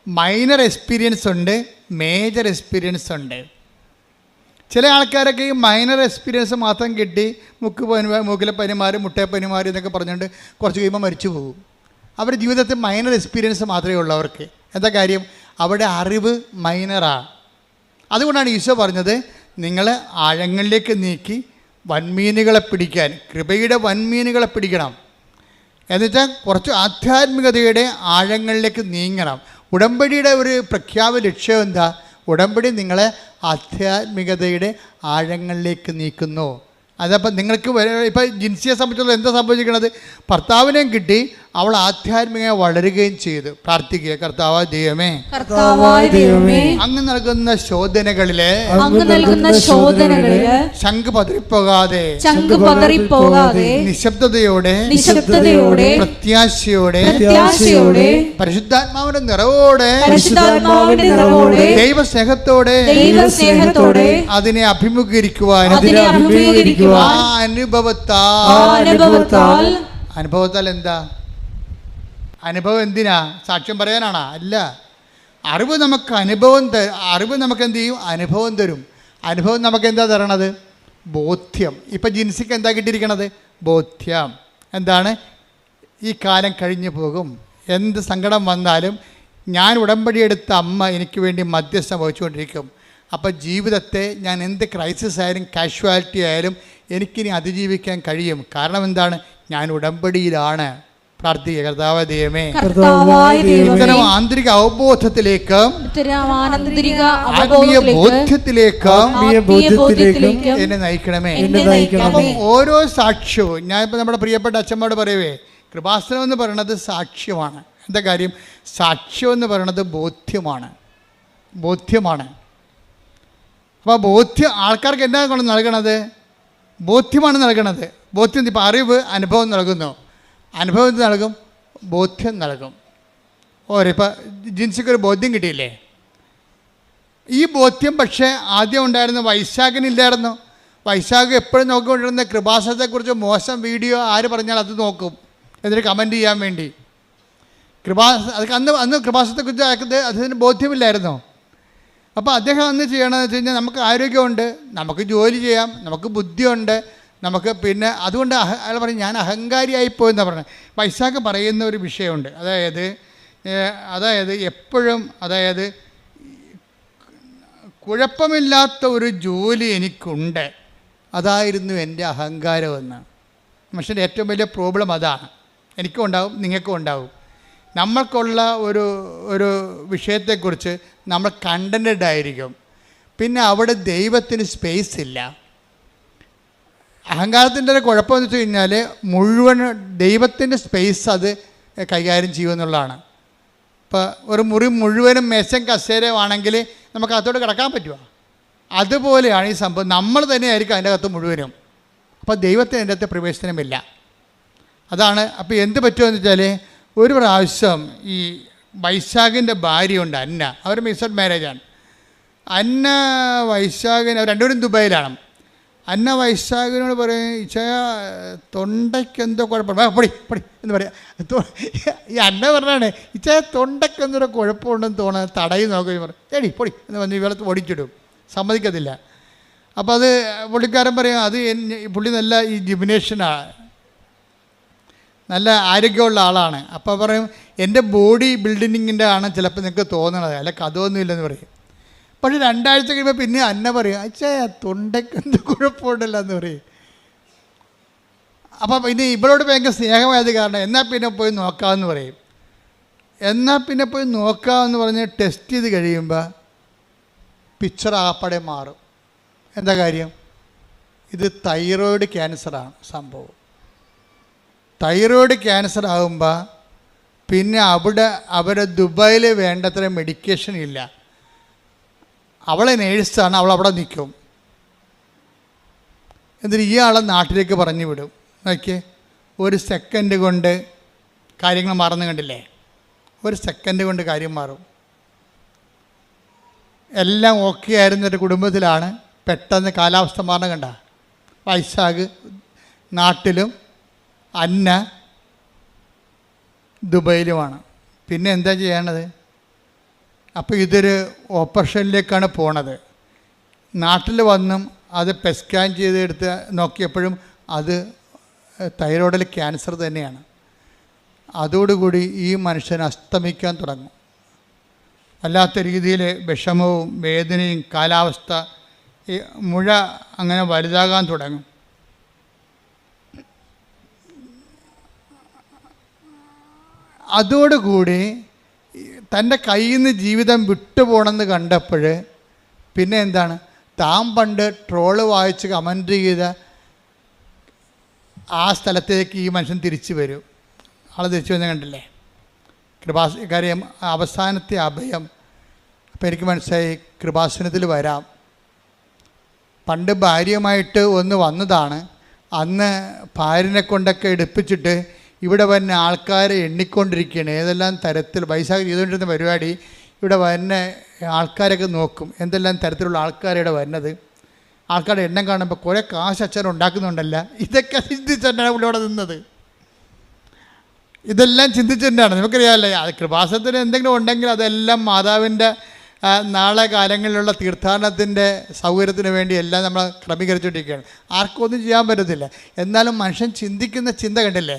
മൈനർ എക്സ്പീരിയൻസ് ഉണ്ട്, മേജർ എക്സ്പീരിയൻസ് ഉണ്ട്. ചില ആൾക്കാരൊക്കെ ഈ മൈനർ എക്സ്പീരിയൻസ് മാത്രം കിട്ടി മൂക്കിലെ പനിമാർ മുട്ടയപ്പനിമാർ എന്നൊക്കെ പറഞ്ഞുകൊണ്ട് കുറച്ച് കഴിയുമ്പോൾ മരിച്ചു പോകും. അവരുടെ ജീവിതത്തിൽ മൈനർ എക്സ്പീരിയൻസ് മാത്രമേ ഉള്ളൂ അവർക്ക്. എന്താ കാര്യം? അവിടെ അറിവ് മൈനറാണ്. അതുകൊണ്ടാണ് ഈശോ പറഞ്ഞത് നിങ്ങൾ ആഴങ്ങളിലേക്ക് നീക്കി വൻമീനുകളെ പിടിക്കാൻ, കൃപയുടെ വൻമീനുകളെ പിടിക്കണം. എന്നുവെച്ചാൽ കുറച്ച് ആധ്യാത്മികതയുടെ ആഴങ്ങളിലേക്ക് നീങ്ങണം. ഉടമ്പടിയുടെ ഒരു പ്രഖ്യാപന ലക്ഷ്യം എന്താ? ഉടമ്പടി നിങ്ങളെ ആധ്യാത്മികതയുടെ ആഴങ്ങളിലേക്ക് നീക്കുന്നു. അതപ്പോൾ നിങ്ങൾക്ക് ഇപ്പോൾ ജിൻസിയെ സംബന്ധിച്ചുള്ള എന്താ സംഭവിച്ചിരിക്കുന്നത്? ഭർത്താവിനെയും കിട്ടി, അവൾ ആധ്യാത്മികമായി വളരുകയും ചെയ്തു. പ്രാർത്ഥിക്കുക, കർത്താവായ ദൈവമേ, അങ്ങ് നൽകുന്ന ശോധനകളില് ശംഖ് പതറിപ്പോകാതെ നിശബ്ദതയോടെ പ്രത്യാശയോടെ പരിശുദ്ധാത്മാവിന്റെ നിറവോടെ ദൈവസ്നേഹത്തോടെ അതിനെ അഭിമുഖീകരിക്കുവാൻ അനുഭവത്താൽ എന്താ? അനുഭവം എന്തിനാ? സാക്ഷ്യം പറയാനാണോ? അല്ല. അറിവ് നമുക്ക് അറിവ് നമുക്ക് എന്ത് ചെയ്യും? അനുഭവം തരും. അനുഭവം നമുക്ക് എന്താ തരണത്? ബോധ്യം. ഇപ്പം ജിൻസിക്ക് എന്താ കിട്ടിയിരിക്കണത്? ബോധ്യം. എന്താണ്? ഈ കാലം കഴിഞ്ഞു പോകും, എന്ത് സങ്കടം വന്നാലും ഞാൻ ഉടമ്പടിയെടുത്ത അമ്മ എനിക്ക് വേണ്ടി മധ്യസ്ഥം വഹിച്ചുകൊണ്ടിരിക്കും. അപ്പോൾ ജീവിതത്തെ ഞാൻ എന്ത് ക്രൈസിസ് ആയാലും കാഷ്വാലിറ്റി ആയാലും എനിക്കിനി അതിജീവിക്കാൻ കഴിയും. കാരണം എന്താണ്? ഞാൻ ഉടമ്പടിയിലാണ്. പ്രാർത്ഥിക്കുക, കർത്താവായ ദൈവമേ, ഇത്തരം ആന്തരിക അവബോധത്തിലേക്ക് ആത്മീയ ബോധ്യത്തിലേക്ക് എന്നെ നയിക്കണമേ. അപ്പം ഓരോ സാക്ഷ്യവും ഞാനിപ്പോൾ നമ്മുടെ പ്രിയപ്പെട്ട അച്ഛന്മാരോട് പറയുവേ, കൃപാസനം എന്ന് പറയുന്നത് സാക്ഷ്യമാണ്. എന്താ കാര്യം? സാക്ഷ്യം എന്ന് പറയുന്നത് ബോധ്യമാണ്. അപ്പോൾ ബോധ്യം ആൾക്കാർക്ക് എന്താ കൊണ്ട് നൽകണത്? ബോധ്യമാണ് നൽകണത്. ബോധ്യം ഇപ്പോൾ അറിവ് അനുഭവം നൽകുന്നു, അനുഭവം നൽകും, ബോധ്യം നൽകും. ഇപ്പോൾ ജിൻസിക്കൊരു ബോധ്യം കിട്ടിയില്ലേ? ഈ ബോധ്യം പക്ഷേ ആദ്യം ഉണ്ടായിരുന്ന വൈശാഖിനില്ലായിരുന്നു. വൈശാഖ് എപ്പോഴും നോക്കിക്കൊണ്ടിരുന്ന കൃപാസനത്തെക്കുറിച്ച് മോശം വീഡിയോ ആര് പറഞ്ഞാൽ അത് നോക്കും, എന്നിട്ട് കമൻറ്റ് ചെയ്യാൻ വേണ്ടി. അതൊക്കെ അന്ന് കൃപാസനത്തെക്കുറിച്ച് അദ്ദേഹത്തിന് ബോധ്യമില്ലായിരുന്നോ? അപ്പോൾ അദ്ദേഹം അന്ന് ചെയ്യണമെന്ന് വെച്ച് കഴിഞ്ഞാൽ നമുക്ക് ആരോഗ്യമുണ്ട്, നമുക്ക് ജോലി ചെയ്യാം, നമുക്ക് ബുദ്ധിയുണ്ട്, നമുക്ക് പിന്നെ അതുകൊണ്ട് അയാൾ പറയും ഞാൻ അഹങ്കാരിയായിപ്പോയെന്നാണ് പറഞ്ഞത്. വൈശാഖ് പറയുന്ന ഒരു വിഷയമുണ്ട്. അതായത് എപ്പോഴും കുഴപ്പമില്ലാത്ത ഒരു ജോലി എനിക്കുണ്ട്, അതായിരുന്നു എൻ്റെ അഹങ്കാരമെന്ന്. മനുഷ്യൻ്റെ ഏറ്റവും വലിയ പ്രോബ്ലം അതാണ്. എനിക്കും ഉണ്ടാവും, നിങ്ങൾക്കും ഉണ്ടാവും. നമ്മൾക്കുള്ള ഒരു വിഷയത്തെക്കുറിച്ച് നമ്മൾ കണ്ടൻറ്റഡ് ആയിരിക്കും, പിന്നെ അവിടെ ദൈവത്തിന് സ്പേസ് ഇല്ല. അഹങ്കാരത്തിൻ്റെ ഒരു കുഴപ്പമെന്ന് വെച്ച് കഴിഞ്ഞാൽ മുഴുവൻ ദൈവത്തിൻ്റെ സ്പേസ് അത് കൈകാര്യം ചെയ്യുമെന്നുള്ളതാണ്. ഇപ്പോൾ ഒരു മുറി മുഴുവനും മേശം കസേരയാണെങ്കിൽ നമുക്ക് അകത്തോട്ട് കിടക്കാൻ പറ്റുമോ? അതുപോലെയാണ് ഈ സംഭവം. നമ്മൾ തന്നെയായിരിക്കും അതിൻ്റെ അകത്ത് മുഴുവനും. അപ്പോൾ ദൈവത്തിന് അതിൻ്റെ അകത്ത് പ്രവേശനമില്ല. അതാണ്. അപ്പോൾ എന്ത് പറ്റുമെന്ന് വെച്ചാൽ ഒരു പ്രാവശ്യം ഈ വൈശാഖിൻ്റെ ഭാര്യയുണ്ട് അന്ന, അവർ മിക്സഡ് മാരേജാണ്. അന്ന വൈശാഖിന് രണ്ടുപേരും ദുബായിലാണ്. അന്ന വൈശാഖിനോട് പറയും, ഇച്ചയ തൊണ്ടയ്ക്ക് എന്തോ കുഴപ്പം, പൊടി എന്ന് പറയാം. ഈ അന്ന പറഞ്ഞാണ് ഇച്ചയ തൊണ്ടയ്ക്ക് എന്തോ കുഴപ്പമുണ്ടെന്ന് തോന്നുന്നത്, തടയി നോക്കുകയും പറയും എടി പൊടി എന്ന് പറഞ്ഞ് ഇവളെ ഓടിച്ചിടും, സമ്മതിക്കത്തില്ല. അപ്പോൾ അത് പുള്ളിക്കാരൻ പറയും അത് പുള്ളി നല്ല ഈ ജിംനേഷ്യനാണ്, നല്ല ആരോഗ്യമുള്ള ആളാണ്. അപ്പോൾ പറയും എൻ്റെ ബോഡി ബിൽഡിങ്ങിൻ്റെ ആണ് ചിലപ്പോൾ നിങ്ങൾക്ക് തോന്നണത്, അല്ല കഥയൊന്നുമില്ലെന്ന് പറയും. പക്ഷേ 2 ആഴ്ച കഴിയുമ്പോൾ പിന്നെ അന്ന പറയും അച്ഛാ തൊണ്ടയ്ക്ക് എന്ത് കുഴപ്പമുണ്ടല്ലോ എന്ന് പറയും. അപ്പം പിന്നെ ഇവളോട് ഭയങ്കര സ്നേഹമായത് കാരണം എന്നാൽ പിന്നെ പോയി നോക്കാമെന്ന് പറയും. എന്നാൽ പിന്നെ പോയി നോക്കാമെന്ന് പറഞ്ഞ് ടെസ്റ്റ് ചെയ്ത് കഴിയുമ്പോൾ പിക്ചർ ആപ്പടെ മാറും. എന്താ കാര്യം? ഇത് തൈറോയ്ഡ് ക്യാൻസറാണ് സംഭവം. തൈറോയ്ഡ് ക്യാൻസർ ആകുമ്പോൾ പിന്നെ അവരെ ദുബായിൽ വേണ്ടത്ര മെഡിക്കേഷൻ ഇല്ല. അവളെ നേഴ്സാണ്, അവളവിടെ നിൽക്കും. എന്നിട്ട് ഇയാളെ നാട്ടിലേക്ക് പറഞ്ഞു വിടും. നോക്കിയേ, 1 സെക്കൻഡ് കൊണ്ട് കാര്യങ്ങൾ മാറുന്നു കണ്ടില്ലേ? 1 സെക്കൻഡ് കൊണ്ട് കാര്യം മാറും. എല്ലാം ഓക്കെ ആയിരുന്നൊരു കുടുംബത്തിലാണ് പെട്ടെന്ന് കാലാവസ്ഥ മാറണം. കണ്ട, വൈശാഖ് നാട്ടിലും അന്ന ദുബൈയിലുമാണ്. പിന്നെ എന്താ ചെയ്യണത്? അപ്പോൾ ഇതൊരു ഓപ്പറേഷനിലേക്കാണ് പോണത്. നാട്ടിൽ വന്നും അത് സ്കാൻ ചെയ്തെടുത്ത് നോക്കിയപ്പോഴും അത് തൈറോയ്ഡിൽ ക്യാൻസർ തന്നെയാണ്. അതോടുകൂടി ഈ മനുഷ്യൻ അസ്തമിക്കാൻ തുടങ്ങും. വല്ലാത്ത രീതിയിൽ വിഷമവും വേദനയും, കാലാവസ്ഥ മുഴ അങ്ങനെ വലുതാകാൻ തുടങ്ങും. അതോടുകൂടി തൻ്റെ കയ്യിൽ നിന്ന് ജീവിതം വിട്ടുപോകണമെന്ന് കണ്ടപ്പോൾ പിന്നെ എന്താണ്, താൻ പണ്ട് ട്രോള് വായിച്ച് കമൻറ്റ് ചെയ്ത ആ സ്ഥലത്തേക്ക് ഈ മനുഷ്യൻ തിരിച്ചു വരും. ആൾ തിരിച്ചു വന്ന് കണ്ടില്ലേ? കാര്യം അവസാനത്തെ അഭയം. അപ്പോൾ എനിക്ക് മനസ്സിലായി, കൃപാസനത്തിൽ വരാം. പണ്ട് ഭാര്യയുമായിട്ട് ഒന്ന് വന്നതാണ്. അന്ന് ഭാര്യനെ കൊണ്ടൊക്കെ എടുപ്പിച്ചിട്ട് ഇവിടെ വരുന്ന ആൾക്കാരെ എണ്ണിക്കൊണ്ടിരിക്കുകയാണ്. ഏതെല്ലാം തരത്തിൽ വൈശാഖ് ചെയ്തുകൊണ്ടിരുന്ന പരിപാടി, ഇവിടെ വരുന്ന ആൾക്കാരൊക്കെ നോക്കും എന്തെല്ലാം തരത്തിലുള്ള ആൾക്കാരിവിടെ വരുന്നത്. ആൾക്കാരുടെ എണ്ണം കാണുമ്പോൾ കുറേ കാശ് അച്ഛൻ ഉണ്ടാക്കുന്നുണ്ടല്ല. ഇതൊക്കെ ചിന്തിച്ചിട്ടാണ് ഇവിടെ നിന്നത്. ഇതെല്ലാം ചിന്തിച്ചിട്ടാണ്. നമുക്കറിയാമല്ലേ, അത് കൃപാസനത്തിന് എന്തെങ്കിലും ഉണ്ടെങ്കിൽ അതെല്ലാം മാതാവിൻ്റെ നാളെ കാലങ്ങളിലുള്ള തീർത്ഥാടനത്തിൻ്റെ സൗകര്യത്തിന് വേണ്ടി എല്ലാം നമ്മൾ ക്രമീകരിച്ചുകൊണ്ടിരിക്കുകയാണ്. ആർക്കും ഒന്നും ചെയ്യാൻ പറ്റത്തില്ല. എന്നാലും മനുഷ്യൻ ചിന്തിക്കുന്ന ചിന്ത കണ്ടില്ലേ?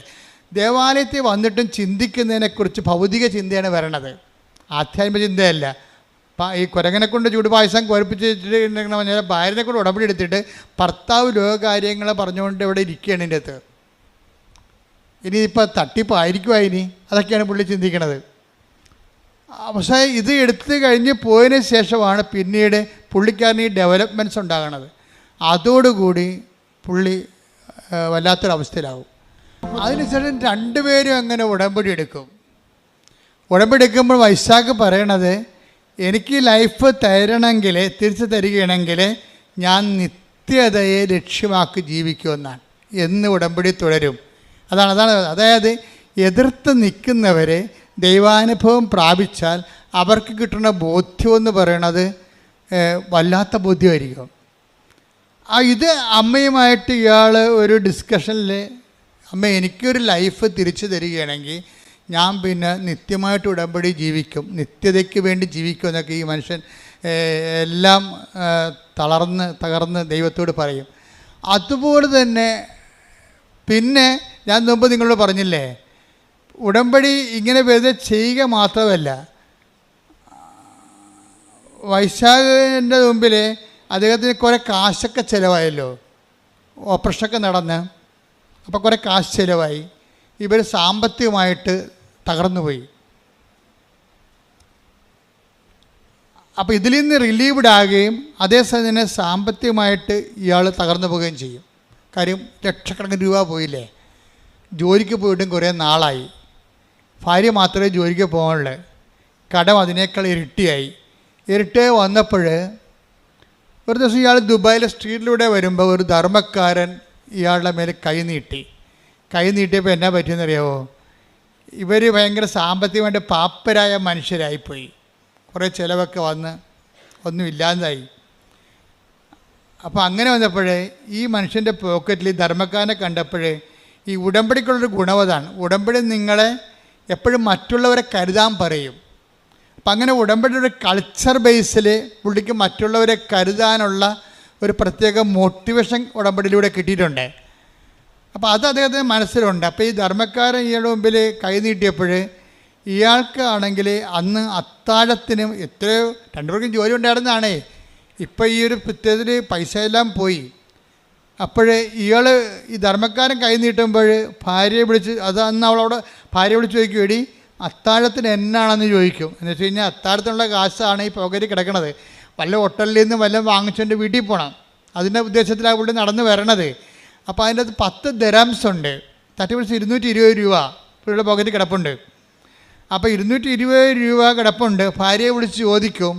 ദേവാലയത്തിൽ വന്നിട്ടും ചിന്തിക്കുന്നതിനെക്കുറിച്ച് ഭൗതിക ചിന്തയാണ് വരണത്, ആധ്യാത്മിക ചിന്തയല്ല. ഈ കുരങ്ങനെ കൊണ്ട് ചൂടുപായസം കുഴപ്പിച്ചിട്ടുണ്ടെങ്കിൽ പറഞ്ഞാൽ ഭാര്യനെ കൊണ്ട് ഉടമ്പടി എടുത്തിട്ട് ഭർത്താവ് ലോകകാര്യങ്ങളെ പറഞ്ഞുകൊണ്ട് ഇവിടെ ഇരിക്കുകയാണ് ഇതിൻ്റെ അകത്ത്. ഇനിയിപ്പോൾ തട്ടിപ്പായിരിക്കുമോ ഇനി? അതൊക്കെയാണ് പുള്ളി ചിന്തിക്കണത്. പക്ഷേ ഇത് എടുത്തു കഴിഞ്ഞ് പോയതിന് ശേഷമാണ് പിന്നീട് പുള്ളിക്കാരന് ഈ ഡെവലപ്മെൻറ്റ്സ് ഉണ്ടാകണത്. അതോടുകൂടി പുള്ളി വല്ലാത്തൊരവസ്ഥയിലാവും. അതിനുശേഷം രണ്ടുപേരും അങ്ങനെ ഉടമ്പടി എടുക്കും. ഉടമ്പടി എടുക്കുമ്പോൾ വൈശാഖ് പറയണത്, എനിക്ക് ലൈഫ് തരണമെങ്കിൽ, തിരിച്ചു തരികയാണെങ്കിൽ ഞാൻ നിത്യതയെ ലക്ഷ്യമാക്കി ജീവിക്കുമെന്നാണ്. എന്ന് ഉടമ്പടി തുടരും. അതായത് എതിർത്ത് നിൽക്കുന്നവരെ ദൈവാനുഭവം പ്രാപിച്ചാൽ അവർക്ക് കിട്ടുന്ന ബോധ്യമെന്ന് പറയണത് വല്ലാത്ത ബോധ്യമായിരിക്കും. ഇത് അമ്മയുമായിട്ട് ഇയാൾ ഒരു ഡിസ്കഷനിൽ, അമ്മ എനിക്കൊരു ലൈഫ് തിരിച്ചു തരികയാണെങ്കിൽ ഞാൻ പിന്നെ നിത്യമായിട്ട് ഉടമ്പടി ജീവിക്കും, നിത്യതയ്ക്ക് വേണ്ടി ജീവിക്കും എന്നൊക്കെ ഈ മനുഷ്യൻ എല്ലാം തകർന്ന് ദൈവത്തോട് പറയും. അതുപോലെ തന്നെ പിന്നെ ഞാൻ മുമ്പ് നിങ്ങളോട് പറഞ്ഞില്ലേ, ഉടമ്പടി ഇങ്ങനെ വെറുതെ ചെയ്യുക മാത്രമല്ല, വൈശാഖിൻ്റെ മുമ്പിൽ അദ്ദേഹത്തിന് കുറേ കാശൊക്കെ ചിലവായല്ലോ, ഓപ്പറേഷനൊക്കെ നടന്ന്. അപ്പോൾ കുറേ കാശ് ചിലവായി. ഇവർ സാമ്പത്തികമായിട്ട് തകർന്നുപോയി. അപ്പോൾ ഇതിൽ നിന്ന് റിലീവ്ഡ് ആകുകയും അതേസമയം തന്നെ സാമ്പത്തികമായിട്ട് ഇയാൾ തകർന്നു പോവുകയും ചെയ്യും. കാര്യം ലക്ഷക്കണക്കിന് രൂപ പോയില്ലേ. ജോലിക്ക് പോയിട്ടും കുറേ നാളായി. ഭാര്യ മാത്രമേ ജോലിക്ക് പോകാനുള്ളൂ. കടം അതിനേക്കാൾ ഇരട്ടിയായി വന്നപ്പോൾ ഒരു ദിവസം ഇയാൾ ദുബായിലെ സ്ട്രീറ്റിലൂടെ വരുമ്പോൾ ഒരു ധർമ്മക്കാരൻ ഇയാളുടെ മേലെ കൈ നീട്ടിയപ്പോൾ എന്നാ പറ്റിയെന്നറിയാമോ? ഇവർ ഭയങ്കര സാമ്പത്തികമായിട്ട് പാപ്പരായ മനുഷ്യരായിപ്പോയി. കുറേ ചിലവൊക്കെ വന്ന് ഒന്നുമില്ലാതായി. അപ്പോൾ അങ്ങനെ വന്നപ്പോഴേ ഈ മനുഷ്യൻ്റെ പോക്കറ്റിൽ ഈ ധർമ്മക്കാരനെ കണ്ടപ്പോഴേ ഈ ഉടമ്പടിക്കുള്ളൊരു ഗുണവതാണ്. ഉടമ്പടി നിങ്ങളെ എപ്പോഴും മറ്റുള്ളവരെ കരുതാൻ പറയും. അപ്പം അങ്ങനെ ഉടമ്പടിയുടെ കൾച്ചർ ബേസിൽ പുള്ളിക്ക് മറ്റുള്ളവരെ കരുതാനുള്ള ഒരു പ്രത്യേക മോട്ടിവേഷൻ ഉടമ്പടിയിലൂടെ കിട്ടിയിട്ടുണ്ട്. അപ്പോൾ അത് അദ്ദേഹത്തിന് മനസ്സിലുണ്ട്. അപ്പോൾ ഈ ധർമ്മക്കാരൻ ഇയാളുടെ മുമ്പിൽ കൈ നീട്ടിയപ്പോൾ ഇയാൾക്ക് ആണെങ്കിൽ അന്ന് അത്താഴത്തിനും എത്രയോ 2 പേർക്കും ജോലി ഉണ്ടായിരുന്നതാണേ. ഇപ്പോൾ ഈ ഒരു പ്രത്യേകത്തിൽ പൈസ എല്ലാം പോയി. അപ്പോഴേ ഇയാൾ ഈ ധർമ്മക്കാരൻ കൈ നീട്ടുമ്പോൾ ഭാര്യയെ വിളിച്ച്, അത് അന്ന് അവളവിടെ ഭാര്യയെ വിളിച്ച് ചോദിക്കും, എടി അത്താഴത്തിന് എന്നാണെന്ന് ചോദിക്കും. എന്ന് വെച്ച് കഴിഞ്ഞാൽ അത്താഴത്തിനുള്ള കാശാണ് ഈ പോക്കറ്റിൽ കിടക്കണത്. വല്ല ഹോട്ടലിൽ നിന്ന് വല്ലതും വാങ്ങിച്ചുകൊണ്ട് വീട്ടിൽ പോകണം. അതിൻ്റെ ഉദ്ദേശത്തിലാണ് പുള്ളി നടന്ന് വരണത്. അപ്പോൾ അതിൻ്റെ അകത്ത് 10 ദിർഹംസ് ഉണ്ട്. തട്ടിപ്പിടിച്ച് 220 രൂപ പുള്ളിയുടെ പോക്കറ്റിൽ കിടപ്പുണ്ട്. അപ്പോൾ 220 രൂപ കിടപ്പുണ്ട്. ഭാര്യയെ വിളിച്ച് ചോദിക്കും,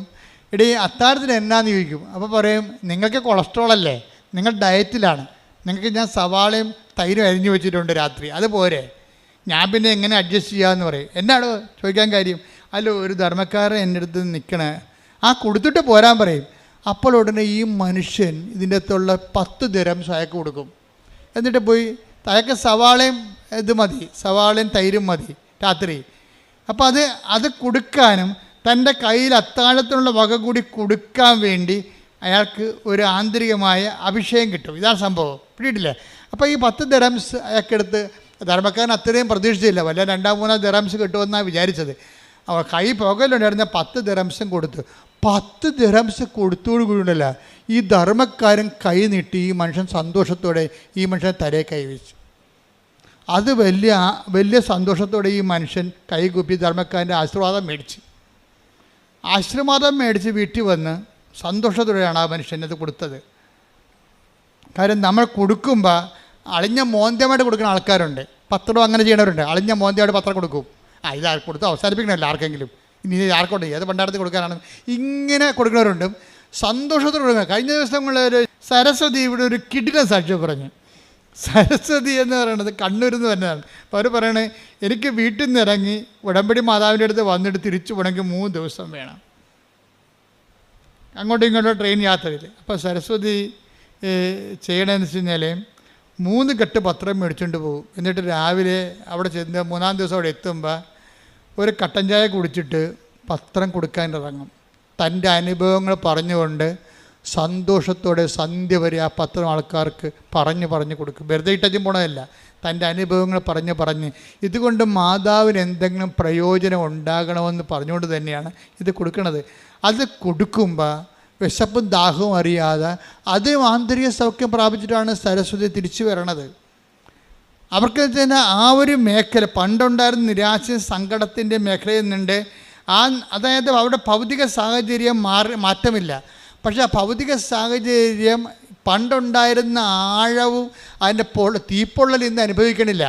എടീ അത്താഴത്തിന് എന്നാന്ന് ചോദിക്കും. അപ്പോൾ പറയും, നിങ്ങൾക്ക് കൊളസ്ട്രോൾ അല്ലേ, നിങ്ങൾ ഡയറ്റിലാണ്, നിങ്ങൾക്ക് ഞാൻ സവാളയും തൈരും അരിഞ്ഞു വെച്ചിട്ടുണ്ട് രാത്രി, അതുപോലെ ഞാൻ പിന്നെ എങ്ങനെ അഡ്ജസ്റ്റ് ചെയ്യാമെന്ന് പറയും. എന്നാണോ ചോദിക്കാൻ കാര്യം? അല്ല, ഒരു ധർമ്മക്കാരൻ എൻ്റെ അടുത്ത് നിൽക്കണേ, ആ കൊടുത്തിട്ട് പോരാൻ പറയും. അപ്പോൾ ഉടനെ ഈ മനുഷ്യൻ ഇതിൻ്റെ അകത്തുള്ള 10 ദിർഹംസ് അയാൾക്ക് കൊടുക്കും. എന്നിട്ട് പോയി അയാൾക്ക് സവാളയും ഇത് മതി, സവാളയും തൈരും മതി രാത്രി. അപ്പോൾ അത് കൊടുക്കാനും തൻ്റെ കയ്യിൽ അത്താഴത്തിനുള്ള വക കൂടി കൊടുക്കാൻ വേണ്ടി അയാൾക്ക് ഒരു ആന്തരികമായ അഭിഷേകം കിട്ടും. ഇതാണ് സംഭവം, പിടിയിട്ടില്ലേ? അപ്പോൾ ഈ 10 ദിർഹംസ് അയാൾക്കെടുത്ത്, ധർമ്മക്കാരൻ അത്രയും പ്രതീക്ഷിച്ചില്ല, വല്ല 2-3 ദിർഹംസ് കിട്ടുമെന്നാണ് വിചാരിച്ചത്. അവൾ കൈ പുകയിലുണ്ടായിരുന്ന 10 ദിർഹംസും കൊടുത്തു. 10 ദിർഹംസ് കൊടുത്തോടു കൂടിയുണ്ടല്ല, ഈ ധർമ്മക്കാരൻ കൈ നീട്ടി ഈ മനുഷ്യൻ സന്തോഷത്തോടെ ഈ മനുഷ്യൻ തലയെ കൈവച്ചു. അത് വലിയ സന്തോഷത്തോടെ ഈ മനുഷ്യൻ കൈകൂപ്പി ധർമ്മക്കാരൻ്റെ ആശീർവാദം മേടിച്ച് വീട്ടിൽ വന്ന് സന്തോഷത്തോടെയാണ് ആ മനുഷ്യനത് കൊടുത്തത്. കാര്യം നമ്മൾ കൊടുക്കുമ്പോൾ അളിഞ്ഞ മോന്തമായിട്ട് കൊടുക്കുന്ന ആൾക്കാരുണ്ട്, പത്രം അങ്ങനെ ചെയ്യണവരുണ്ട്. അളിഞ്ഞ മോന്തമായിട്ട് പത്രം കൊടുക്കും. ഇത് കൊടുത്ത് അവസാനിപ്പിക്കണമല്ലോ ആർക്കെങ്കിലും, ഇനി ആർക്കോട്ടെ ഏത് പണ്ടാരത്തിൽ കൊടുക്കാനാണ്, ഇങ്ങനെ കൊടുക്കുന്നവരുണ്ട്. സന്തോഷത്തോടെ കൊടുക്കുക. കഴിഞ്ഞ ദിവസങ്ങളിൽ സരസ്വതി ഇവിടെ ഒരു കിടിലൻ സാക്ഷ്യം പറഞ്ഞു. സരസ്വതി എന്ന് പറയുന്നത് കണ്ണൂരിൽ നിന്ന് വരുന്നതാണ്. അപ്പോൾ അവർ പറയണേ, എനിക്ക് വീട്ടിൽ നിന്ന് ഇറങ്ങി ഉടമ്പടി മാതാവിൻ്റെ അടുത്ത് വന്നിട്ട് തിരിച്ചു പോകണമെങ്കിൽ 3 ദിവസം വേണം, അങ്ങോട്ടും ഇങ്ങോട്ടും ട്രെയിൻ യാത്രയിൽ. അപ്പോൾ സരസ്വതി ചെയ്യണമെന്ന് വെച്ച് കഴിഞ്ഞാൽ 3 കെട്ട് പത്രം മേടിച്ചുകൊണ്ട് പോകും. എന്നിട്ട് രാവിലെ അവിടെ ചെന്ന് 3-ാം ദിവസം അവിടെ എത്തുമ്പോൾ ഒരു കട്ടൻ ചായ കുടിച്ചിട്ട് പത്രം കൊടുക്കാൻ ഇറങ്ങും. തൻ്റെ അനുഭവങ്ങൾ പറഞ്ഞുകൊണ്ട് സന്തോഷത്തോടെ സന്ധ്യ വരെ ആ പത്രം ആൾക്കാർക്ക് പറഞ്ഞു കൊടുക്കും. വെറുതെ ഇട്ടും പോണതല്ല, തൻ്റെ അനുഭവങ്ങൾ പറഞ്ഞ് ഇതുകൊണ്ട് മാതാവിന് എന്തെങ്കിലും പ്രയോജനം ഉണ്ടാകണമെന്ന് പറഞ്ഞുകൊണ്ട് തന്നെയാണ് ഇത് കൊടുക്കുന്നത്. അത് കൊടുക്കുമ്പോൾ വിശപ്പും ദാഹവും അറിയാതെ അത് ആന്തരിക സൗഖ്യം പ്രാപിച്ചിട്ടാണ് സരസ്വതി തിരിച്ചു വരണത്. അവർക്ക് തന്നെ ആ ഒരു മേഖല പണ്ടുണ്ടായിരുന്ന നിരാശ സങ്കടത്തിൻ്റെ മേഖലയിൽ നിന്നുണ്ട്. അതായത് അവിടെ ഭൗതിക സാഹചര്യം മാറ്റമില്ല, പക്ഷേ ആ ഭൗതിക സാഹചര്യം പണ്ടുണ്ടായിരുന്ന ആഴവും അതിൻ്റെ തീപ്പൊള്ളൽ ഇന്ന് അനുഭവിക്കണില്ല.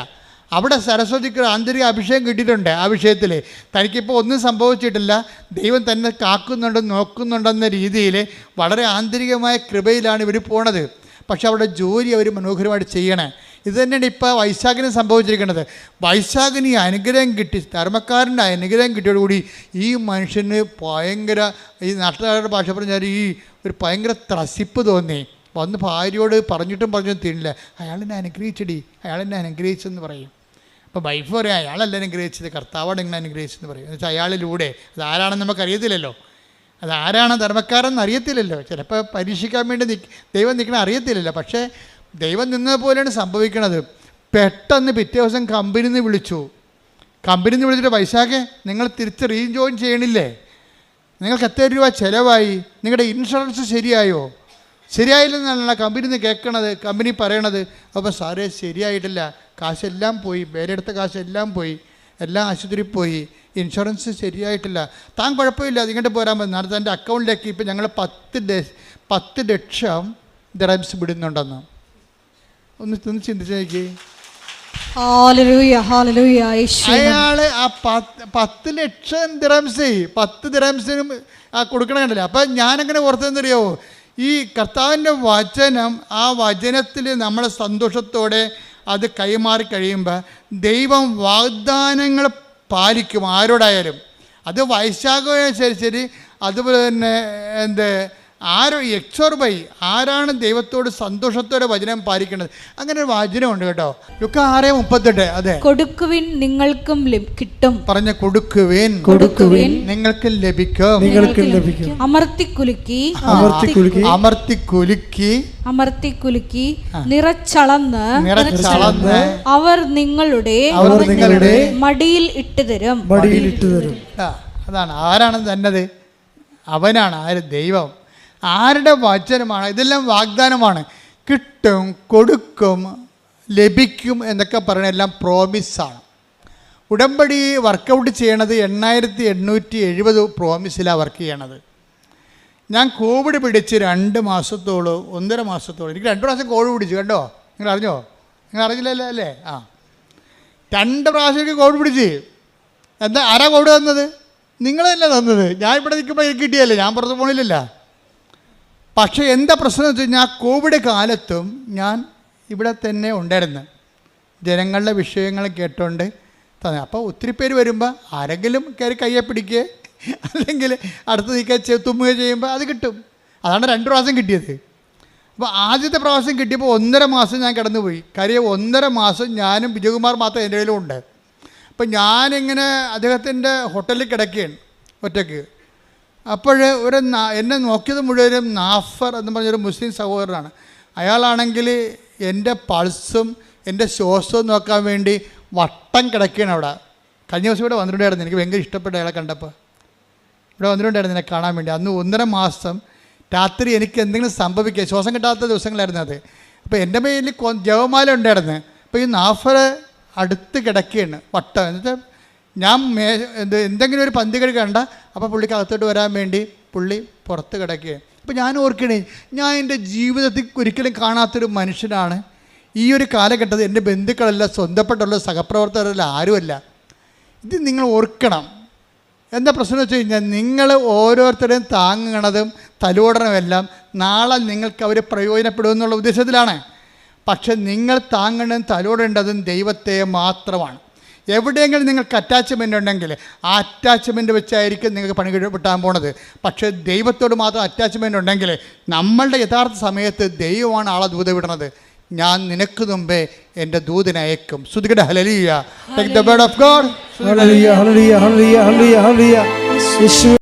അവിടെ സരസ്വതിക്ക് ആന്തരിക അഭിഷേകം കിട്ടിയിട്ടുണ്ട്. ആ വിഷയത്തിൽ തനിക്കിപ്പോൾ ഒന്നും സംഭവിച്ചിട്ടില്ല, ദൈവം തന്നെ നോക്കുന്നുണ്ടെന്ന രീതിയിൽ വളരെ ആന്തരികമായ കൃപയിലാണ് ഇവർ പോണത്. പക്ഷെ അവിടെ ജോലി അവർ മനോഹരമായിട്ട് ചെയ്യണേ. ഇത് തന്നെയാണ് ഇപ്പോൾ വൈശാഖിന് സംഭവിച്ചിരിക്കുന്നത്. വൈശാഖിന് ഈ അനുഗ്രഹം കിട്ടി, ധർമ്മക്കാരൻ്റെ അനുഗ്രഹം കിട്ടിയോടുകൂടി ഈ മനുഷ്യന് ഭയങ്കര, ഈ നാട്ടുകാരുടെ ഭാഷ പറഞ്ഞാൽ ഈ ഒരു ഭയങ്കര ത്രസിപ്പ് തോന്നി. വന്ന് ഭാര്യയോട് പറഞ്ഞിട്ടും തീരില്ല, അയാളെന്നെ അനുഗ്രഹിച്ചെന്ന് പറയും. അപ്പോൾ വൈഫ് പറയാം, അയാളല്ല അനുഗ്രഹിച്ചത്, കർത്താവാണ് ഇങ്ങനെ അനുഗ്രഹിച്ചെന്ന് പറയും. എന്നുവെച്ചാൽ അയാളിലൂടെ അതാരാണെന്ന് നമുക്കറിയത്തില്ലല്ലോ, അതാരാണ് ധർമ്മക്കാരെന്ന് അറിയത്തില്ലല്ലോ. ചിലപ്പോൾ പരീക്ഷിക്കാൻ വേണ്ടി ദൈവം നിൽക്കണ അറിയത്തില്ലല്ലോ. പക്ഷേ ദൈവം നിന്നതുപോലെയാണ് സംഭവിക്കണത്. പെട്ടെന്ന് പിറ്റേ ദിവസം കമ്പനിയിൽ നിന്ന് വിളിച്ചിട്ട്, വൈശാഖെ നിങ്ങൾ തിരിച്ച് റീജോയിൻ ചെയ്യണില്ലേ, നിങ്ങൾക്ക് എത്ര രൂപ ചിലവായി, നിങ്ങളുടെ ഇൻഷുറൻസ് ശരിയായില്ലെന്നാണ് കമ്പനിയിൽ നിന്ന് കേൾക്കണത്, കമ്പനി പറയണത്. അപ്പോൾ സാറേ ശരിയായിട്ടില്ല, കാശെല്ലാം പോയി, വേറെടുത്ത കാശെല്ലാം പോയി, എല്ലാം ആശുപത്രിയിൽ പോയി, ഇൻഷുറൻസ് ശരിയായിട്ടില്ല, താൻ കുഴപ്പമില്ല ഇങ്ങോട്ട് പോരാൻ പറ്റും. നാളെ തൻ്റെ അക്കൗണ്ടിലേക്ക് ഇപ്പോൾ ഞങ്ങൾ 10 ലക്ഷം ദിർഹംസ് വിടുന്നുണ്ടെന്ന്. ഒന്ന് ചിന്തിച്ച് നോക്കി. അയാള് ആ 10 ലക്ഷം ദിർഹംസ് 10 ദിർഹംസിനും കൊടുക്കണ കണ്ടില്ല. അപ്പം ഞാനങ്ങനെ ഓർത്തെന്നറിയാവോ, ഈ കർത്താവിൻ്റെ വചനം, ആ വചനത്തിൽ നമ്മൾ സന്തോഷത്തോടെ അത് കൈമാറി കഴിയുമ്പോൾ ദൈവം വാഗ്ദാനങ്ങൾ പാലിക്കും ആരോടായാലും. അത് വൈശാഖം ശരി, അതുപോലെ തന്നെ ആരാണ് ദൈവത്തോട് സന്തോഷത്തോടെ വചനം പാലിക്കുന്നത്. അങ്ങനെ ഒരു വചനമുണ്ട് കേട്ടോ, ലുക്ക 6:38. അതെ, കൊടുക്കുവിൻ നിങ്ങൾക്കും കിട്ടും, പറഞ്ഞ കൊടുക്കുവിൻ നിങ്ങൾക്കും ലഭിക്കും, അമർത്തിക്കുലുക്കി നിറച്ചളന്ന് അവർ നിങ്ങളുടെ മടിയിൽ ഇട്ടുതരും. അതാണ് ആരാണ് തന്നത്, അവനാണ് ആര്, ദൈവം. ആരുടെ വചനമാണ് ഇതെല്ലാം? വാഗ്ദാനമാണ്. കിട്ടും, കൊടുക്കും, ലഭിക്കും എന്നൊക്കെ പറയുന്ന എല്ലാം പ്രോമിസാണ്. ഉടമ്പടി വർക്കൗട്ട് ചെയ്യണത് 8870 പ്രോമിസിലാണ് വർക്ക് ചെയ്യണത്. ഞാൻ കോവിഡ് പിടിച്ച് 2 മാസത്തോളം 1.5 മാസത്തോളം, എനിക്ക് 2 പ്രാവശ്യം കോവിഡ് പിടിച്ചു കേട്ടോ. നിങ്ങൾ അറിഞ്ഞോ? നിങ്ങൾ അറിഞ്ഞില്ലല്ലോ അല്ലേ? 2 പ്രാവശ്യം എനിക്ക് കോവിഡ് പിടിച്ച്. എന്താ ആരാ കോവിഡ് തന്നത്? നിങ്ങളല്ലേ തന്നത്. ഞാൻ ഇവിടെ നിൽക്കുമ്പോൾ എനിക്ക് കിട്ടിയല്ലേ, ഞാൻ പുറത്ത് പോണില്ലല്ലോ. പക്ഷേ എന്താ പ്രശ്നം എന്ന് വെച്ച് കഴിഞ്ഞാൽ കോവിഡ് കാലത്തും ഞാൻ ഇവിടെ തന്നെ ഉണ്ടായിരുന്നു, ജനങ്ങളുടെ വിഷയങ്ങൾ കേട്ടോണ്ട് തന്നെ. അപ്പോൾ ഒത്തിരി പേര് വരുമ്പോൾ ആരെങ്കിലും കയറി കയ്യെ പിടിക്കുക അല്ലെങ്കിൽ അടുത്ത് നിൽക്കുക തുമ്മുക ചെയ്യുമ്പോൾ അത് കിട്ടും. അതാണ് 2 പ്രാവശ്യം കിട്ടിയത്. അപ്പോൾ ആദ്യത്തെ പ്രാവശ്യം കിട്ടിയപ്പോൾ 1.5 മാസം ഞാൻ കിടന്നുപോയി. കാര്യം 1.5 മാസം ഞാനും വിജയകുമാർ മാത്രം എൻ്റെ കയ്യിലും ഉണ്ട്. അപ്പം ഞാനിങ്ങനെ അദ്ദേഹത്തിൻ്റെ ഹോട്ടലിൽ കിടക്കുകയാണ് ഒറ്റയ്ക്ക്. അപ്പോൾ എന്നെ നോക്കിയത് മുഴുവനും നാഫർ എന്ന് പറഞ്ഞൊരു മുസ്ലിം സഹോദരനാണ്. അയാളാണെങ്കിൽ എൻ്റെ പൾസും എൻ്റെ ശ്വാസവും നോക്കാൻ വേണ്ടി വട്ടം കിടക്കുകയാണ് അവിടെ. കഴിഞ്ഞ ദിവസം ഇവിടെ വന്നിട്ടുണ്ടായിരുന്നു, എനിക്ക് ഭയങ്കര ഇഷ്ടപ്പെട്ട അയാളെ കണ്ടപ്പോൾ. ഇവിടെ വന്നിട്ടുണ്ടായിരുന്നു എന്നെ കാണാൻ വേണ്ടി. അന്ന് 1.5 മാസം രാത്രി എനിക്ക് എന്തെങ്കിലും സംഭവിക്കുക, ശ്വാസം കിട്ടാത്ത ദിവസങ്ങളായിരുന്നു അത്. അപ്പോൾ എൻ്റെ മേലിൽ ജവമാല ഉണ്ടായിരുന്നു. അപ്പോൾ ഈ നാഫർ അടുത്ത് കിടക്കുകയാണ് വട്ടം. എന്നിട്ട് ഞാൻ എന്തെങ്കിലും ഒരു പന്തികേട് കണ്ട അപ്പോൾ പുള്ളിക്ക് അകത്തോട്ട് വരാൻ വേണ്ടി പുള്ളി പുറത്ത് കിടക്കുകയാണ്. അപ്പോൾ ഞാൻ ഓർക്കണേ, ഞാൻ എൻ്റെ ജീവിതത്തിൽ ഒരിക്കലും കാണാത്തൊരു മനുഷ്യനാണ്. ഈ ഒരു കാലഘട്ടത്തിൽ എൻ്റെ ബന്ധുക്കളല്ല, സ്വന്തപ്പെട്ടുള്ള സഹപ്രവർത്തകരല്ല, ആരുമല്ല. ഇത് നിങ്ങൾ ഓർക്കണം. എന്താ പ്രശ്നം വെച്ച് കഴിഞ്ഞാൽ, നിങ്ങൾ ഓരോരുത്തരെയും താങ്ങണതും തലോടണമെല്ലാം നാളെ നിങ്ങൾക്ക് അവർ പ്രയോജനപ്പെടുമെന്നുള്ള ഉദ്ദേശത്തിലാണ്. പക്ഷെ നിങ്ങൾ താങ്ങേണ്ടതും തലോടേണ്ടതും ദൈവത്തെ മാത്രമാണ്. എവിടെയെങ്കിലും നിങ്ങൾക്ക് അറ്റാച്ച്മെൻ്റ് ഉണ്ടെങ്കിൽ ആ അറ്റാച്ച്മെൻ്റ് വെച്ചായിരിക്കും നിങ്ങൾക്ക് പണി കിട്ടാൻ പോണത്. പക്ഷേ ദൈവത്തോട് മാത്രം അറ്റാച്ച്മെൻ്റ് ഉണ്ടെങ്കിൽ നമ്മളുടെ യഥാർത്ഥ സമയത്ത് ദൈവമാണ് ആളെ ദൂത വിടണത്. ഞാൻ നിനക്ക് മുമ്പേ എൻ്റെ ദൂതനെ അയക്കും. ശ്രുതികട ഹല്ലേലൂയ. Take the word of God. ഹല്ലേലൂയ ഹല്ലേലൂയ ഹല്ലേലൂയ ഹല്ലേലൂയ. യേശുവേ